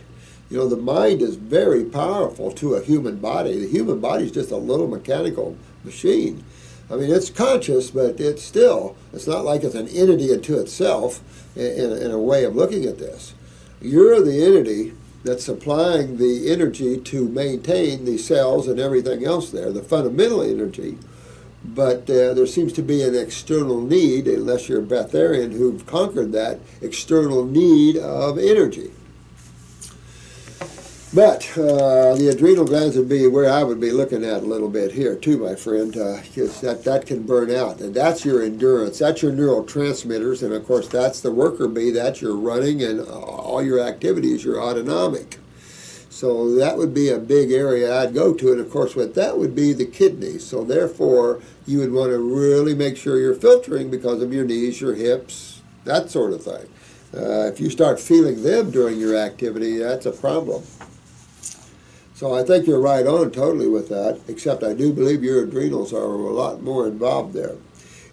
You know, the mind is very powerful to a human body. The human body is just a little mechanical machine. I mean, it's conscious, but it's not like it's an entity unto itself in a way of looking at this. You're the entity that's supplying the energy to maintain the cells and everything else there, the fundamental energy. But there seems to be an external need, unless you're a breatharian who've conquered that external need of energy. But the adrenal glands would be where I would be looking at a little bit here too, my friend, because that can burn out. And that's your endurance. That's your neurotransmitters. And, of course, that's the worker bee. That's your running and all your activities, your autonomic. So that would be a big area I'd go to. And, of course, what that would be the kidneys. So, therefore, you would want to really make sure you're filtering because of your knees, your hips, that sort of thing. If you start feeling them during your activity, that's a problem. So I think you're right on totally with that, except I do believe your adrenals are a lot more involved there.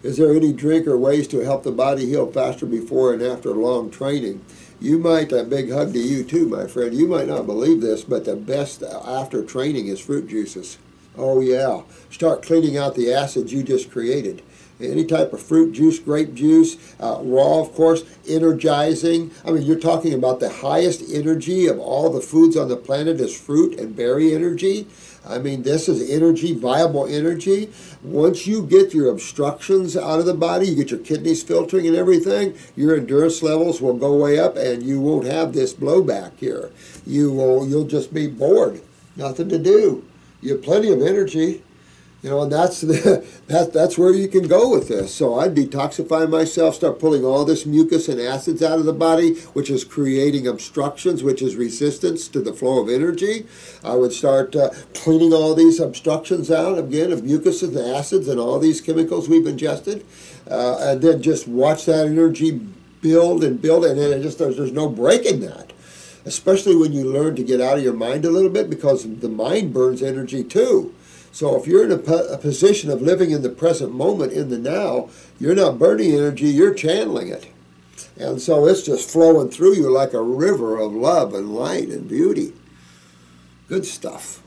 Is there any drink or ways to help the body heal faster before and after long training? You might, a big hug to you too, my friend. You might not believe this, but the best after training is fruit juices. Oh yeah, start cleaning out the acids you just created. Any type of fruit juice, grape juice, raw, of course, energizing. I mean, you're talking about the highest energy of all the foods on the planet is fruit and berry energy. I mean, this is energy, viable energy. Once you get your obstructions out of the body, you get your kidneys filtering and everything, your endurance levels will go way up and you won't have this blowback here. You'll just be bored, nothing to do. You have plenty of energy. You know, and that's where you can go with this. So I'd detoxify myself, start pulling all this mucus and acids out of the body, which is creating obstructions, which is resistance to the flow of energy. I would start cleaning all these obstructions out, again, of mucuses and acids and all these chemicals we've ingested. And then just watch that energy build, and then there's no breaking that. Especially when you learn to get out of your mind a little bit, because the mind burns energy too. So if you're in a position of living in the present moment, in the now, you're not burning energy, you're channeling it. And so it's just flowing through you like a river of love and light and beauty. Good stuff.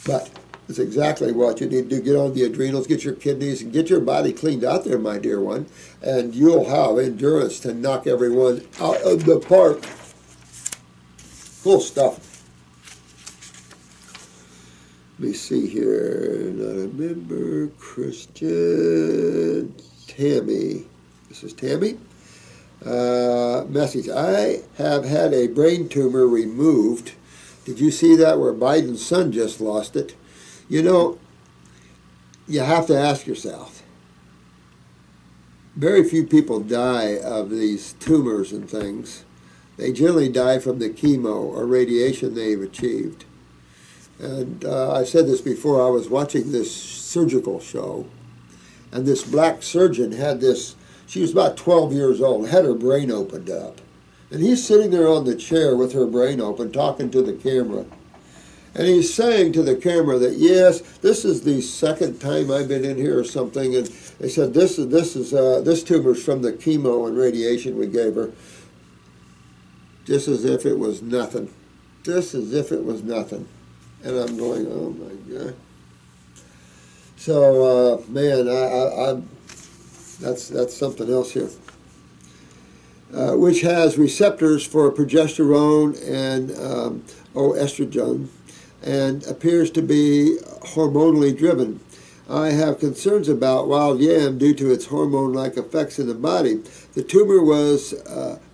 But it's exactly what you need to do. Get on the adrenals, get your kidneys, and get your body cleaned out there, my dear one. And you'll have endurance to knock everyone out of the park. Cool stuff. Let me see here. Not a member. Christian. Tammie. This is Tammie. Message. I have had a brain tumor removed. Did you see that where Biden's son just lost it? You know, you have to ask yourself. Very few people die of these tumors and things. They generally die from the chemo or radiation they've achieved. And I said this before, I was watching this surgical show, and this black surgeon had this, she was about 12 years old, had her brain opened up. And he's sitting there on the chair with her brain open, talking to the camera. And he's saying to the camera that, yes, this is the second time I've been in here or something, and they said, this tumor's from the chemo and radiation we gave her. Just as if it was nothing. Just as if it was nothing. And I'm going, oh my God. So, man, that's something else here. Which has receptors for progesterone and oestrogen, and appears to be hormonally driven. I have concerns about wild yam due to its hormone-like effects in the body. The tumor was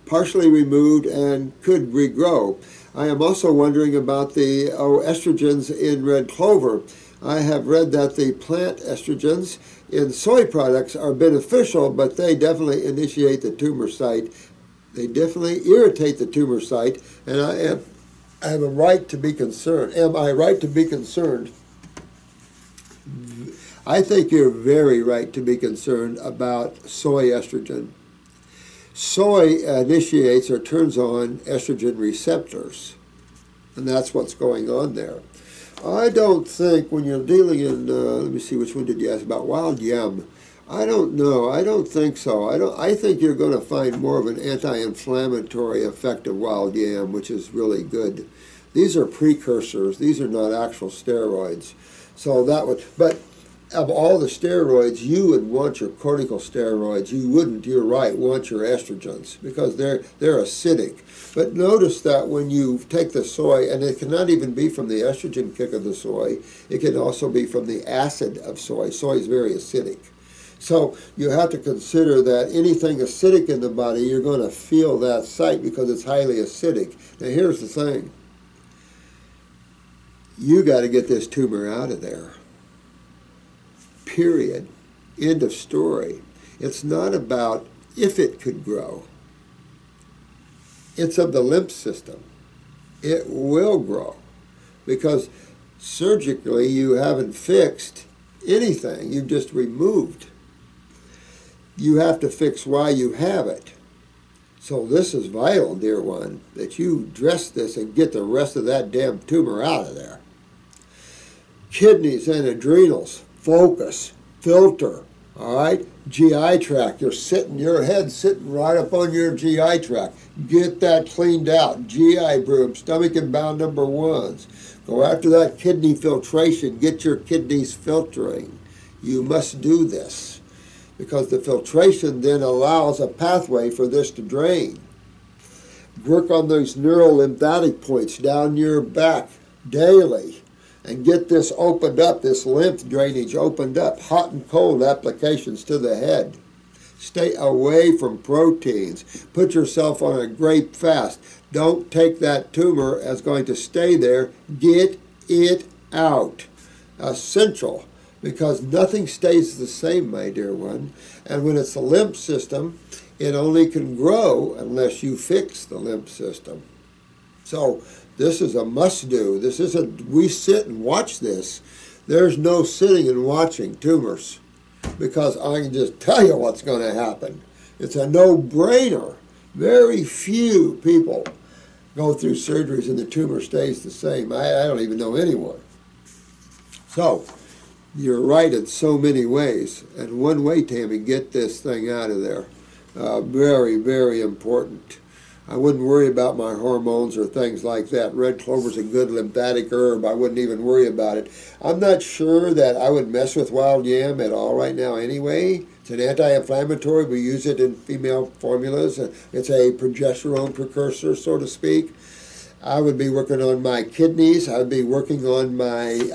partially removed and could regrow. I am also wondering about the oestrogens in red clover. I have read that the plant estrogens in soy products are beneficial, but they definitely initiate the tumor site. They definitely irritate the tumor site, and I have a right to be concerned. Am I right to be concerned? I think you're very right to be concerned about soy estrogen. Soy initiates or turns on estrogen receptors, and that's what's going on there. I don't think when you're dealing in, let me see, which one did you ask about? Wild yam. I don't know. I don't think so. I think you're going to find more of an anti-inflammatory effect of wild yam, which is really good. These are precursors. These are not actual steroids. So that would, but of all the steroids, you would want your corticosteroids. You wouldn't, you're right, want your estrogens because they're acidic. But notice that when you take the soy, and it cannot even be from the estrogen kick of the soy, it can also be from the acid of soy. Soy is very acidic. So you have to consider that anything acidic in the body, you're going to feel that site because it's highly acidic. Now here's the thing. You got to get this tumor out of there. Period. End of story. It's not about if it could grow. It's of the lymph system. It will grow because surgically you haven't fixed anything. You've just removed. You have to fix why you have it. So this is vital, dear one, that you dress this and get the rest of that damn tumor out of there. Kidneys and adrenals, focus, filter, all right? GI tract, your head's sitting right up on your GI tract. Get that cleaned out. GI broom, stomach and bowel number ones. Go after that kidney filtration. Get your kidneys filtering. You must do this because the filtration then allows a pathway for this to drain. Work on those neurolymphatic points down your back daily. And get this opened up, this lymph drainage opened up, hot and cold applications to the head. Stay away from proteins. Put yourself on a grape fast. Don't take that tumor as going to stay there. Get it out. Essential, because nothing stays the same, my dear one. And when it's the lymph system, it only can grow unless you fix the lymph system. So this is a must-do. This isn't, we sit and watch this. There's no sitting and watching tumors because I can just tell you what's going to happen. It's a no-brainer. Very few people go through surgeries and the tumor stays the same. I don't even know anyone. So you're right in so many ways. And one way, Tammie, get this thing out of there. Very, very important. I wouldn't worry about my hormones or things like that. Red clover's a good lymphatic herb. I wouldn't even worry about it. I'm not sure that I would mess with wild yam at all right now anyway. It's an anti-inflammatory. We use it in female formulas. It's a progesterone precursor, so to speak. I would be working on my kidneys. I would be working on my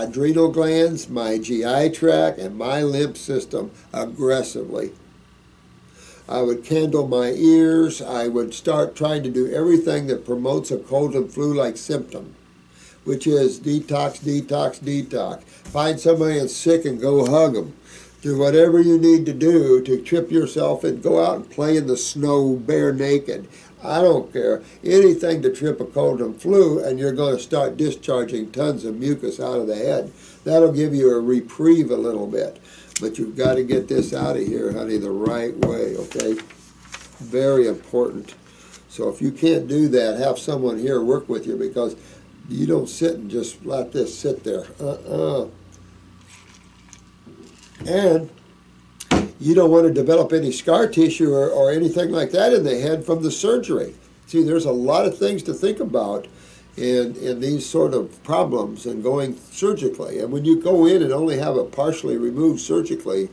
adrenal glands, my GI tract, and my lymph system aggressively. I would candle my ears. I would start trying to do everything that promotes a cold and flu-like symptom, which is detox, detox, detox. Find somebody that's sick and go hug them. Do whatever you need to do to trip yourself and go out and play in the snow bare naked. I don't care. Anything to trip a cold and flu, and you're going to start discharging tons of mucus out of the head. That'll give you a reprieve a little bit. But you've got to get this out of here, honey, the right way, okay? Very important. So if you can't do that, have someone here work with you because you don't sit and just let this sit there. And you don't want to develop any scar tissue or anything like that in the head from the surgery. See, there's a lot of things to think about in these sort of problems and going surgically. And when you go in and only have it partially removed surgically,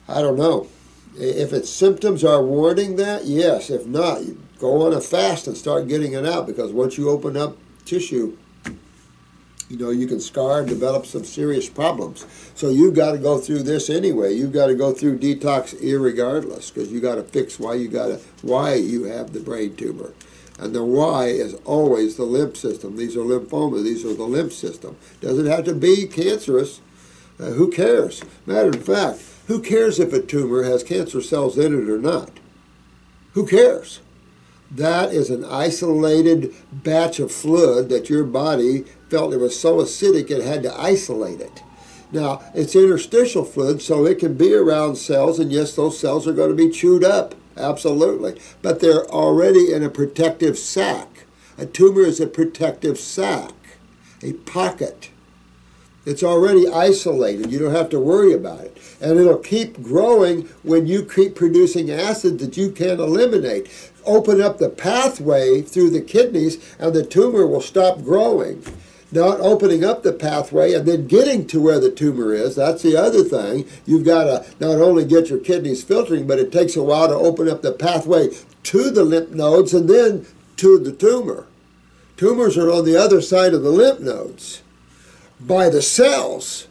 I don't know. If its symptoms are warning that, yes. If not, you go on a fast and start getting it out because once you open up tissue, you know, you can scar and develop some serious problems. So you've got to go through this anyway. You've got to go through detox irregardless because you got to fix why you have the brain tumor. And the why is always the lymph system. These are lymphomas. These are the lymph system. Doesn't have to be cancerous. Who cares? Matter of fact, who cares if a tumor has cancer cells in it or not? Who cares? That is an isolated batch of fluid that your body felt it was so acidic it had to isolate it. Now, it's interstitial fluid, so it can be around cells, and yes, those cells are going to be chewed up, absolutely. But they're already in a protective sac. A tumor is a protective sac, a pocket. It's already isolated. You don't have to worry about it. And it'll keep growing when you keep producing acid that you can't eliminate. Open up the pathway through the kidneys, and the tumor will stop growing. Not opening up the pathway and then getting to where the tumor is, that's the other thing. You've got to not only get your kidneys filtering, but it takes a while to open up the pathway to the lymph nodes and then to the tumor. Tumors are on the other side of the lymph nodes by the cells.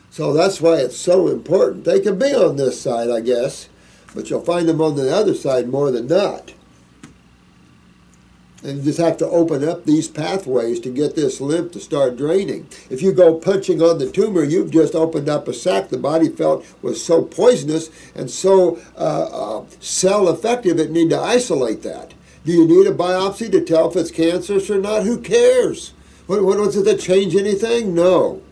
So that's why it's so important. They can be on this side, I guess, but you'll find them on the other side more than not. And you just have to open up these pathways to get this lymph to start draining. If you go punching on the tumor, you've just opened up a sac the body felt was so poisonous and so cell effective it needed to isolate that. Do you need a biopsy to tell if it's cancerous or not? Who cares? Does it change anything? No.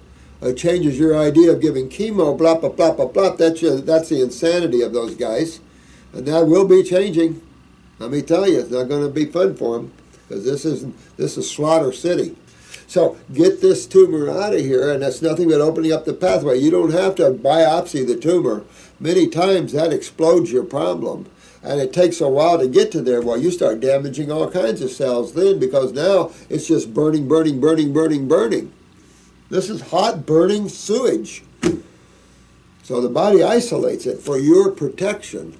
It changes your idea of giving chemo, blah, blah, blah, blah, blah. That's the insanity of those guys. And that will be changing. Let me tell you, it's not going to be fun for them, because this is Slaughter City. So get this tumor out of here, and that's nothing but opening up the pathway. You don't have to biopsy the tumor. Many times that explodes your problem, and it takes a while to get to there. Well, you start damaging all kinds of cells then, because now it's just burning, burning, burning, burning, burning. This is hot, burning sewage. So the body isolates it for your protection.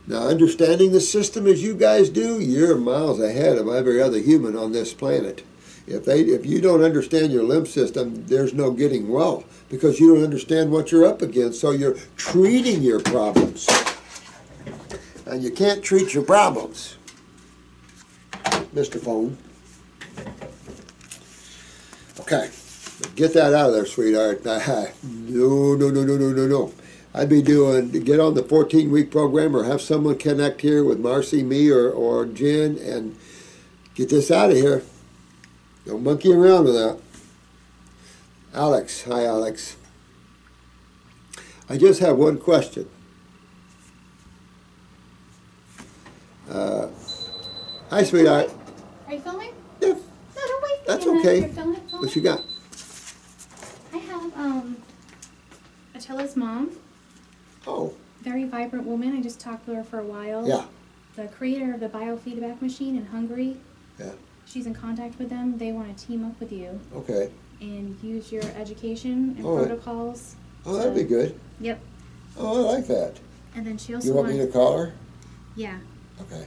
Now, understanding the system as you guys do, you're miles ahead of every other human on this planet. If you don't understand your lymph system, there's no getting well, because you don't understand what you're up against, so you're treating your problems. And you can't treat your problems, Mr. Phone. Okay, get that out of there, sweetheart. No. I'd be get on the 14-week program, or have someone connect here with Marcy, me, or Jen, and get this out of here. Don't monkey around with that. Alex, hi Alex. I just have one question. Hi, sweetheart. Are you filming? Yeah. No, don't wait. That's okay. You're filming. What you got? I have Attila's mom. Oh. Very vibrant woman. I just talked to her for a while. Yeah. The creator of the biofeedback machine in Hungary. Yeah. She's in contact with them. They want to team up with you. Okay. And use your education and protocols. Oh, that'd be good. Yep. Oh, I like that. And then she also You want me to call her? Yeah. Okay.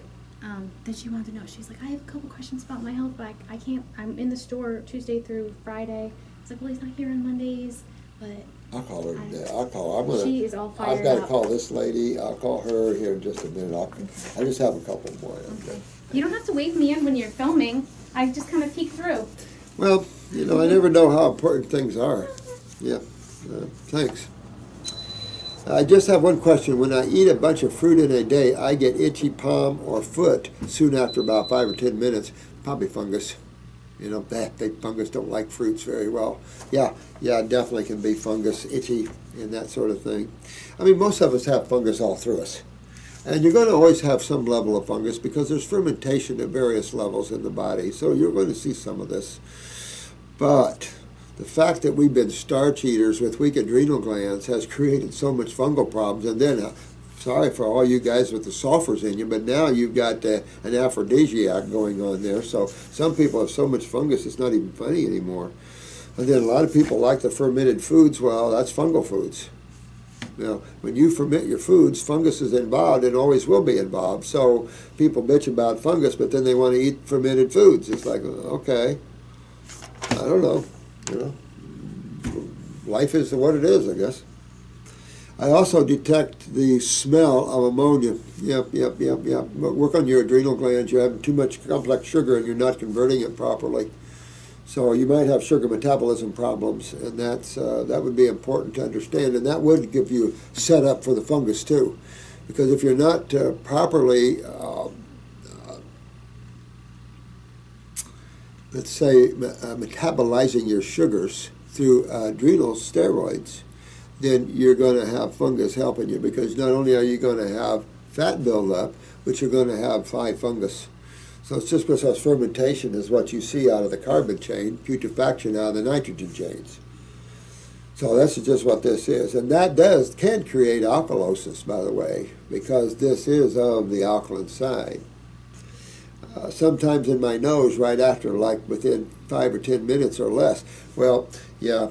Then she wanted to know. She's like, I have a couple questions about my health, but I can't. I'm in the store Tuesday through Friday. It's like, well, he's not here on Mondays, but I'll call her today. I'll call her. she is all fired I've got to up. call this lady. I'll call her here in just a minute. I just have a couple more. Okay. You don't have to wave me in when you're filming. I just kind of peek through. Well, you know, I never know how important things are. Yeah. Thanks. I just have one question. When I eat a bunch of fruit in a day, I get itchy palm or foot soon after about 5 or 10 minutes. Probably fungus. You know, fungus don't like fruits very well. Yeah, definitely can be fungus, itchy, and that sort of thing. I mean, most of us have fungus all through us. And you're going to always have some level of fungus, because there's fermentation at various levels in the body. So you're going to see some of this. But the fact that we've been starch eaters with weak adrenal glands has created so much fungal problems. And then, sorry for all you guys with the sulfurs in you, but now you've got an aphrodisiac going on there. So some people have so much fungus it's not even funny anymore. And then a lot of people like the fermented foods. Well, that's fungal foods. Now, when you ferment your foods, fungus is involved and always will be involved. So people bitch about fungus, but then they want to eat fermented foods. It's like, okay, I don't know. You know, life is what it is, I guess. I also detect the smell of ammonia. Yep. Work on your adrenal glands. You're having too much complex sugar and you're not converting it properly. So you might have sugar metabolism problems, and that would be important to understand, and that would give you set up for the fungus too. Because if you're not properly, let's say, metabolizing your sugars through adrenal steroids, then you're going to have fungus helping you, because not only are you going to have fat buildup, but you're going to have high fungus. So it's just because fermentation is what you see out of the carbon chain, putrefaction out of the nitrogen chains. So that's just what this is. And that can create alkalosis, by the way, because this is of the alkaline side. Sometimes in my nose, right after, like within 5 or 10 minutes or less, well, yeah,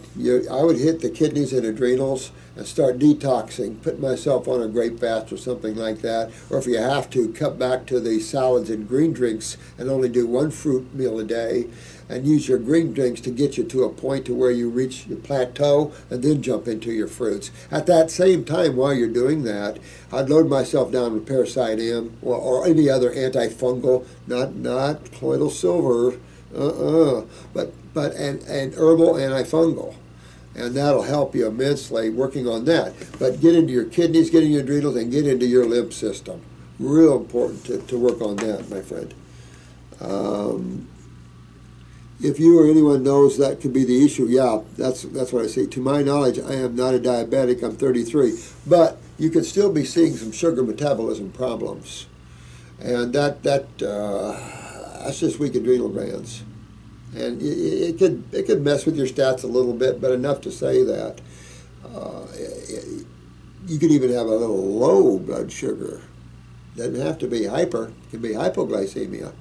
I would hit the kidneys and adrenals and start detoxing, put myself on a grape fast or something like that, or if you have to, cut back to the salads and green drinks and only do 1 fruit meal a day, and use your green drinks to get you to a point to where you reach your plateau and then jump into your fruits. At that same time, while you're doing that, I'd load myself down with Parasite M or any other antifungal, not colloidal silver, but an herbal antifungal. And that'll help you immensely working on that. But get into your kidneys, get into your adrenals, and get into your lymph system. Real important to work on that, my friend. If you or anyone knows that could be the issue, yeah, that's what I say. To my knowledge, I am not a diabetic. I'm 33. But you could still be seeing some sugar metabolism problems. And that's just weak adrenal glands. And it could mess with your stats a little bit, but enough to say that. You could even have a little low blood sugar. Doesn't have to be hyper. It can be hypoglycemia.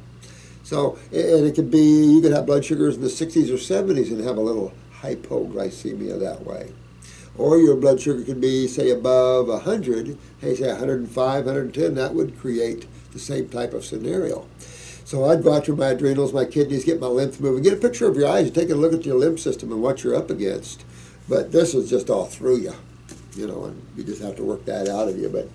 So, and it could be, you could have blood sugars in the 60s or 70s and have a little hypoglycemia that way. Or your blood sugar could be, say, above 100, hey, say 105, 110, that would create the same type of scenario. So I'd go after my adrenals, my kidneys, get my lymph moving, get a picture of your eyes, take a look at your lymph system and what you're up against. But this is just all through you, and you just have to work that out of you. But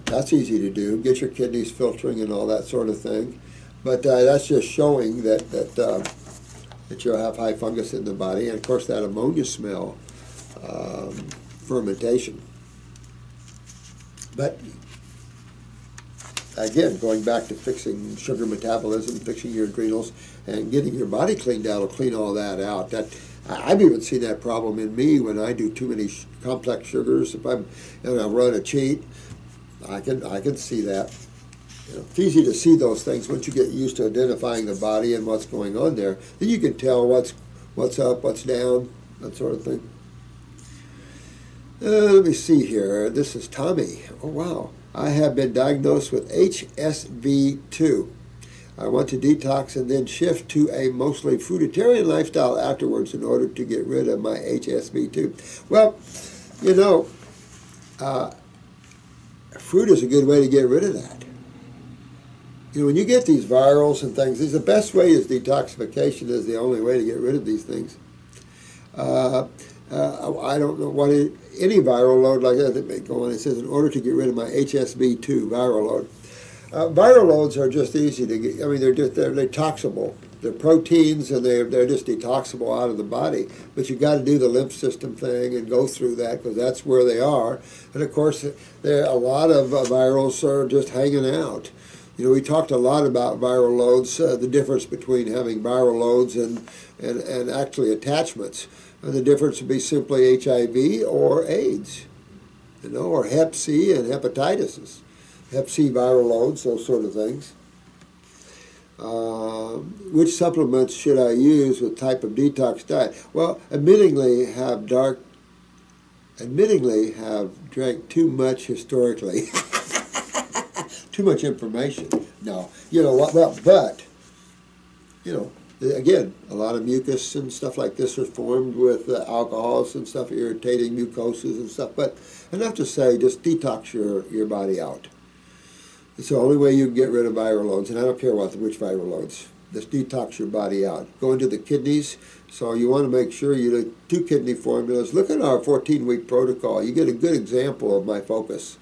that's easy to do. Get your kidneys filtering and all that sort of thing. But that's just showing that you'll have high fungus in the body, and of course that ammonia smell, fermentation. But again, going back to fixing sugar metabolism, fixing your adrenals, and getting your body cleaned out will clean all that out. I've even seen that problem in me when I do too many complex sugars. If I run a cheat, I can see that. It's easy to see those things once you get used to identifying the body and what's going on there. Then you can tell what's up, what's down, that sort of thing. Let me see here. This is Tammie. Oh, wow. I have been diagnosed with HSV2. I want to detox and then shift to a mostly fruitarian lifestyle afterwards in order to get rid of my HSV2. Well, fruit is a good way to get rid of that. When you get these virals and things, the best way is detoxification is the only way to get rid of these things. I don't know what any viral load like that may go on. It says in order to get rid of my HSV2 viral load. Viral loads are just easy to get. I mean, they're toxable. They're proteins and they're just detoxable out of the body. But you got to do the lymph system thing and go through that because that's where they are. And of course, there a lot of virals are just hanging out. We talked a lot about viral loads, the difference between having viral loads and actually attachments. And the difference would be simply HIV or AIDS, or Hep C and hepatitis. Hep C viral loads, those sort of things. Which supplements should I use with type of detox diet? Well, admittingly have drank too much historically. Too much information. No, again, a lot of mucus and stuff like this are formed with alcohols and stuff, irritating mucoses and stuff. But enough to say, just detox your body out. It's the only way you can get rid of viral loads, and I don't care which viral loads. Just detox your body out. Go into the kidneys. So you want to make sure you do 2 kidney formulas. Look at our 14-week protocol. You get a good example of my focus.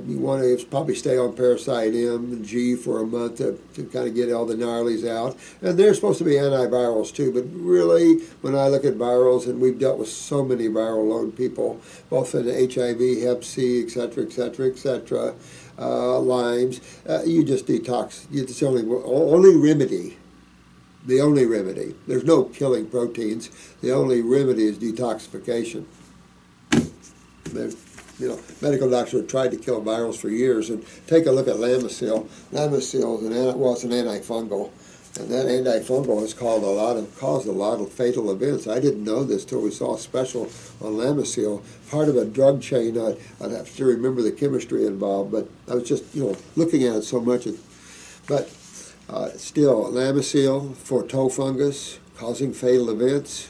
You want to probably stay on Parasite M and G for a month to kind of get all the gnarlies out. And they're supposed to be antivirals too, but really, when I look at virals, and we've dealt with so many viral load people, both in HIV, Hep C, etc., Lyme's, you just detox. It's the only remedy The only remedy. There's no killing proteins. The only remedy is detoxification. Medical doctors have tried to kill virals for years, and take a look at Lamisil. Lamisil was an antifungal, and that antifungal has caused a lot of fatal events. I didn't know this till we saw a special on Lamisil, part of a drug chain. I'd have to remember the chemistry involved, but I was just looking at it so much. But still, Lamisil for toe fungus causing fatal events.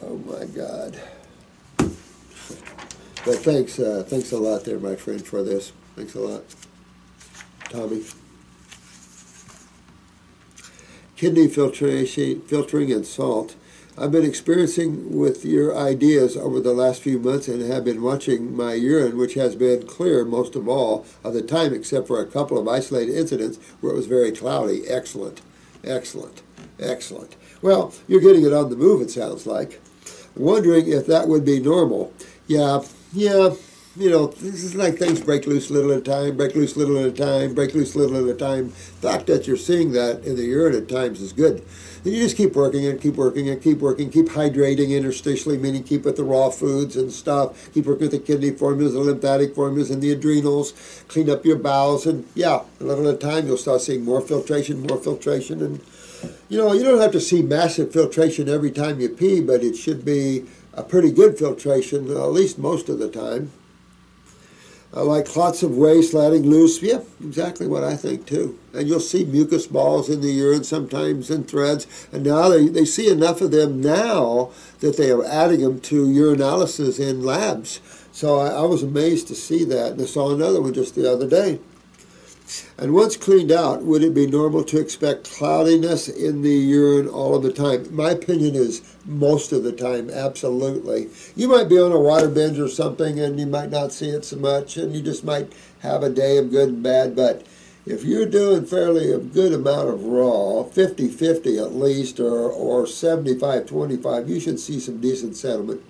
Oh my God. But thanks a lot there, my friend, for this. Thanks a lot, Tammie. Kidney filtering and salt. I've been experiencing with your ideas over the last few months and have been watching my urine, which has been clear most of all of the time, except for a couple of isolated incidents where it was very cloudy. Excellent, excellent, excellent. Well, you're getting it on the move, it sounds like. Wondering if that would be normal. Yeah, this is like things break loose little at a time, break loose little at a time, break loose little at a time. The fact that you're seeing that in the urine at times is good. And you just keep working and keep working and keep working, keep hydrating interstitially, meaning keep with the raw foods and stuff, keep working with the kidney formulas, the lymphatic formulas, and the adrenals, clean up your bowels, and a little at a time you'll start seeing more filtration, and you don't have to see massive filtration every time you pee, but it should be a pretty good filtration, at least most of the time. Like clots of waste letting loose. Yeah, exactly what I think too. And you'll see mucus balls in the urine sometimes in threads. And now they see enough of them now that they are adding them to urinalysis in labs. So I was amazed to see that. And I saw another one just the other day. And once cleaned out, would it be normal to expect cloudiness in the urine all of the time? My opinion is most of the time, absolutely. You might be on a water binge or something and you might not see it so much and you just might have a day of good and bad, but if you're doing fairly a good amount of raw, 50-50 at least, or 75-25, you should see some decent settlement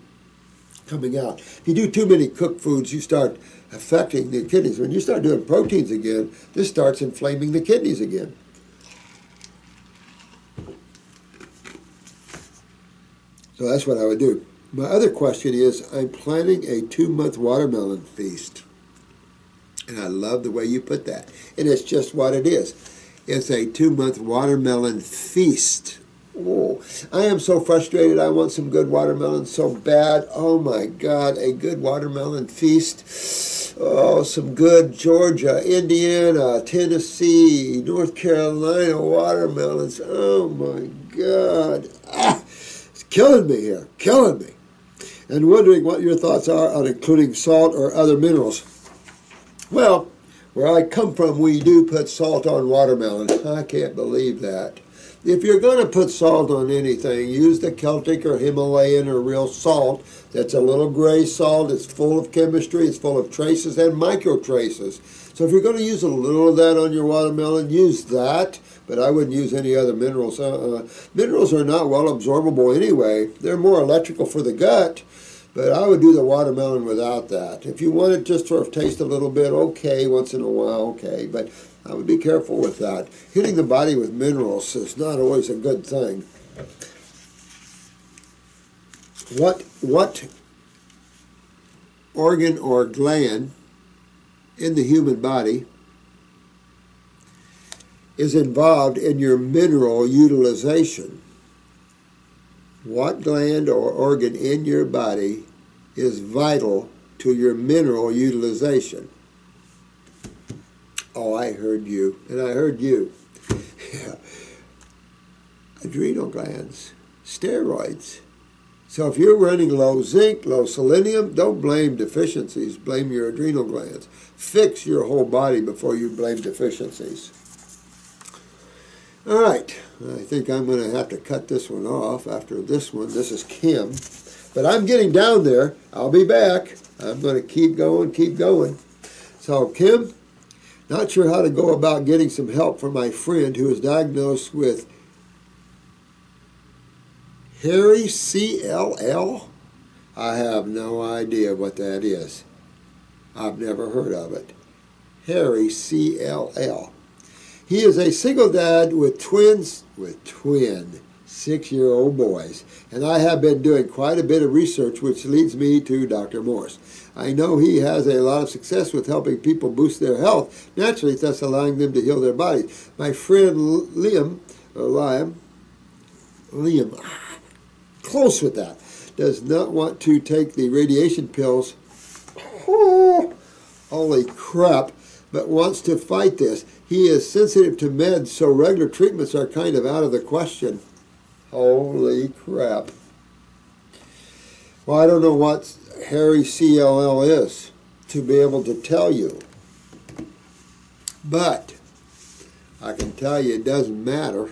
coming out. If you do too many cooked foods, you start affecting the kidneys. When you start doing proteins again, this starts inflaming the kidneys again. So that's what I would do. My other question is, I'm planning a 2-month watermelon feast. And I love the way you put that. And it's just what it is. It's a 2-month watermelon feast. Oh, I am so frustrated. I want some good watermelon so bad. Oh my God, a good watermelon feast. Oh, some good Georgia, Indiana, Tennessee, North Carolina watermelons. Oh my God. It's killing me here, killing me. And wondering what your thoughts are on including salt or other minerals. Well, where I come from, we do put salt on watermelon. I can't believe that. If you're going to put salt on anything, use the Celtic or Himalayan or real salt. That's a little gray salt. It's full of chemistry. It's full of traces and microtraces. So if you're going to use a little of that on your watermelon, use that. But I wouldn't use any other minerals. Minerals are not well absorbable anyway. They're more electrical for the gut. But I would do the watermelon without that. If you want it just sort of taste a little bit, okay, once in a while, okay. But I would be careful with that. Hitting the body with minerals is not always a good thing. What organ or gland in the human body is involved in your mineral utilization? What gland or organ in your body is vital to your mineral utilization? Oh, I heard you, and I heard you. Yeah. Adrenal glands, steroids. So if you're running low zinc, low selenium, don't blame deficiencies, blame your adrenal glands. Fix your whole body before you blame deficiencies. All right, I think I'm going to have to cut this one off after this one. This is Kim, but I'm getting down there. I'll be back. I'm going to keep going, keep going. So Kim, not sure how to go about getting some help for my friend who is diagnosed with Hairy CLL. I have no idea what that is. I've never heard of it. Hairy CLL. He is a single dad with twin 6-year-old boys, and I have been doing quite a bit of research, which leads me to Dr. Morse. I know he has a lot of success with helping people boost their health. Naturally, thus allowing them to heal their bodies. My friend Liam, close with that, does not want to take the radiation pills. Oh, holy crap, but wants to fight this. He is sensitive to meds, so regular treatments are kind of out of the question. Holy crap. Well, I don't know what Hairy CLL is to be able to tell you. But I can tell you it doesn't matter,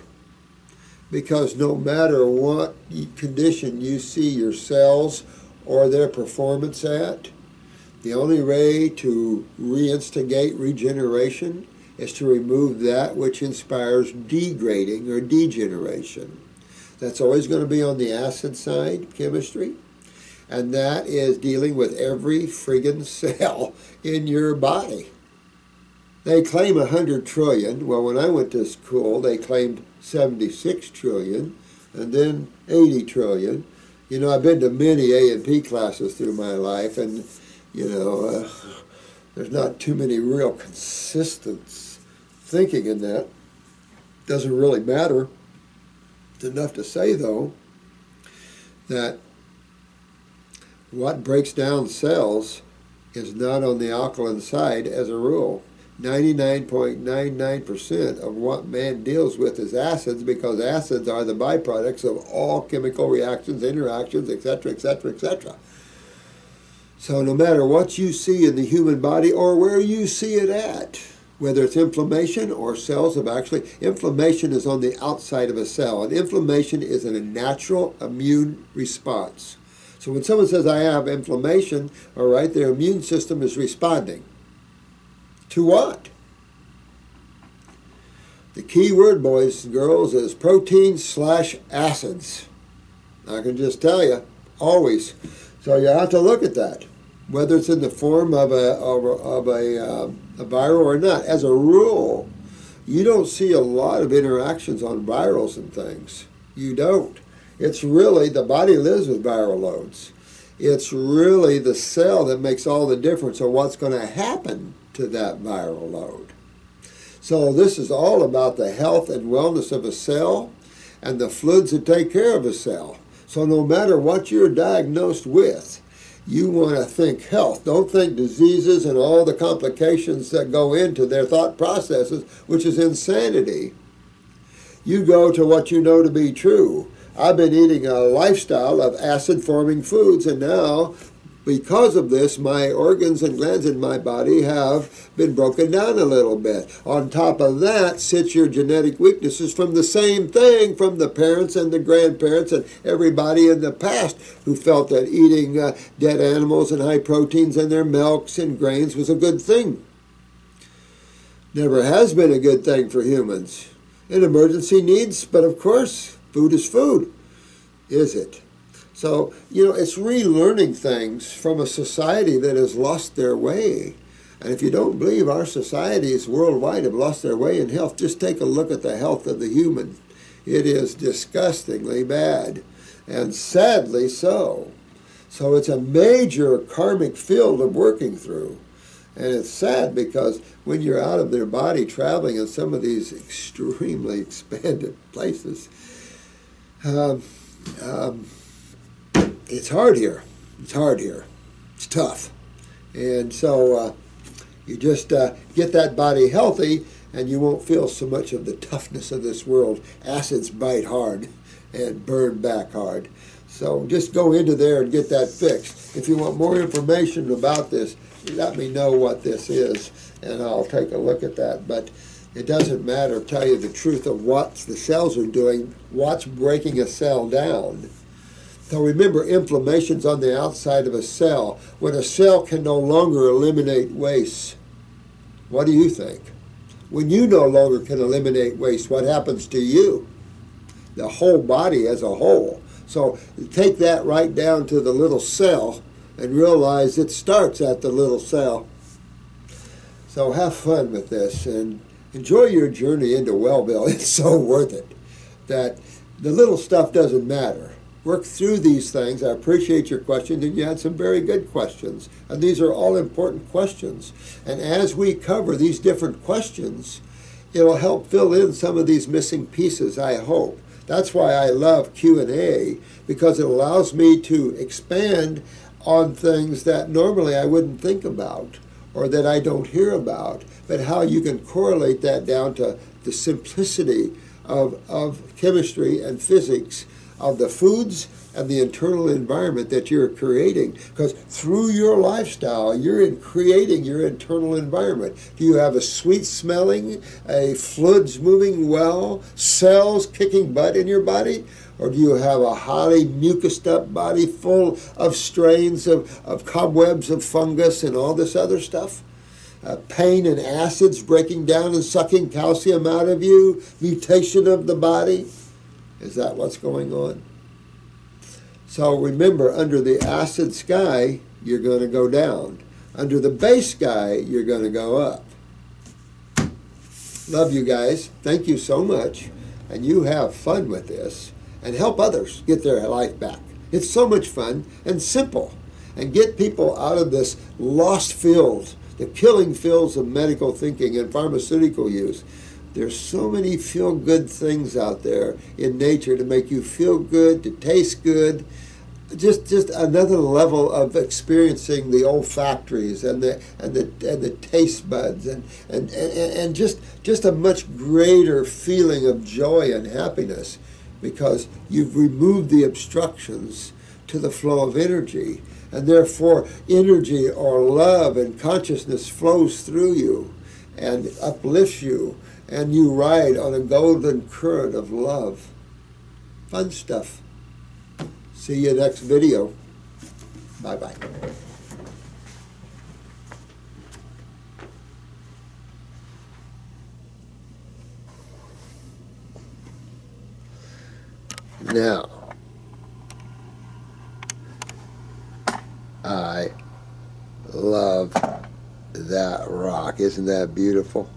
because no matter what condition you see your cells or their performance at, the only way to reinstigate regeneration is to remove that which inspires degrading or degeneration. That's always going to be on the acid side, chemistry, and that is dealing with every friggin' cell in your body. They claim 100 trillion. Well, when I went to school, they claimed 76 trillion, and then 80 trillion. You know, I've been to many A&P classes through my life, and, you know, there's not too many real consistent thinking in that. Doesn't really matter. It's enough to say, though, that what breaks down cells is not on the alkaline side as a rule. 99.99% of what man deals with is acids, because acids are the byproducts of all chemical reactions, interactions, etc., etc., etc. So no matter what you see in the human body or where you see it at, whether it's inflammation or cells of actually, inflammation is on the outside of a cell, and inflammation is a natural immune response. So when someone says, I have inflammation, all right, their immune system is responding. To what? The key word, boys and girls, is protein/acids. I can just tell you, always. So you have to look at that, whether it's in the form of a viral or not. As a rule, you don't see a lot of interactions on virals and things. You don't. It's really, the body lives with viral loads. It's really the cell that makes all the difference of what's going to happen to that viral load. So this is all about the health and wellness of a cell and the fluids that take care of a cell. So no matter what you're diagnosed with, you want to think health. Don't think diseases and all the complications that go into their thought processes, which is insanity. You go to what you know to be true. I've been eating a lifestyle of acid-forming foods, and now, because of this, my organs and glands in my body have been broken down a little bit. On top of that sits your genetic weaknesses from the same thing, from the parents and the grandparents and everybody in the past who felt that eating dead animals and high proteins in their milks and grains was a good thing. Never has been a good thing for humans. An emergency needs, but of course, food is food, is it? So, you know, it's relearning things from a society that has lost their way. And if you don't believe our societies worldwide have lost their way in health, just take a look at the health of the human. It is disgustingly bad, and sadly so. So it's a major karmic field of working through. And it's sad because when you're out of their body traveling in some of these extremely expanded places, it's hard here. It's hard here. It's tough. And so you just get that body healthy, and you won't feel so much of the toughness of this world. Acids bite hard and burn back hard. So just go into there and get that fixed. If you want more information about this, let me know what this is, and I'll take a look at that. But it doesn't matter, tell you the truth of what the cells are doing, what's breaking a cell down. So remember, inflammation's on the outside of a cell. When a cell can no longer eliminate waste, what do you think? When you no longer can eliminate waste, what happens to you? The whole body as a whole. So take that right down to the little cell and realize it starts at the little cell. So have fun with this, and enjoy your journey into Wellville. It's so worth it. That the little stuff doesn't matter. Work through these things. I appreciate your questions, and you had some very good questions. And these are all important questions. And as we cover these different questions, it'll help fill in some of these missing pieces, I hope. That's why I love Q&A, because it allows me to expand on things that normally I wouldn't think about or that I don't hear about, but how you can correlate that down to the simplicity of chemistry and physics of the foods and the internal environment that you're creating. Because through your lifestyle, you're creating your internal environment. Do you have a sweet smelling, a fluids moving well, cells kicking butt in your body? Or do you have a highly mucoused up body full of strains of cobwebs of fungus and all this other stuff? Pain and acids breaking down and sucking calcium out of you, mutation of the body. Is that what's going on? So remember, under the acid sky, you're going to go down. Under the base sky, you're going to go up. Love you guys. Thank you so much. And you have fun with this and help others get their life back. It's so much fun and simple. And get people out of this lost field, the killing fields of medical thinking and pharmaceutical use. There's so many feel-good things out there in nature to make you feel good, to taste good. Just another level of experiencing the olfactories and the taste buds and just a much greater feeling of joy and happiness, because you've removed the obstructions to the flow of energy, and therefore energy or love and consciousness flows through you and uplifts you, and you ride on a golden current of love. Fun stuff. See you next video. Bye-bye. Now, I love that rock. Isn't that beautiful?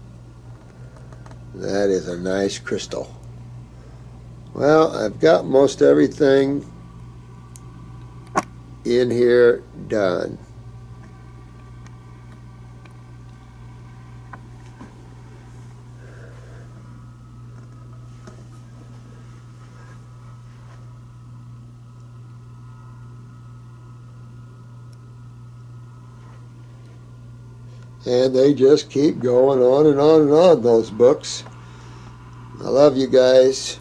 That is a nice crystal. Well, I've got most everything in here done. And they just keep going on and on and on, those books. I love you guys.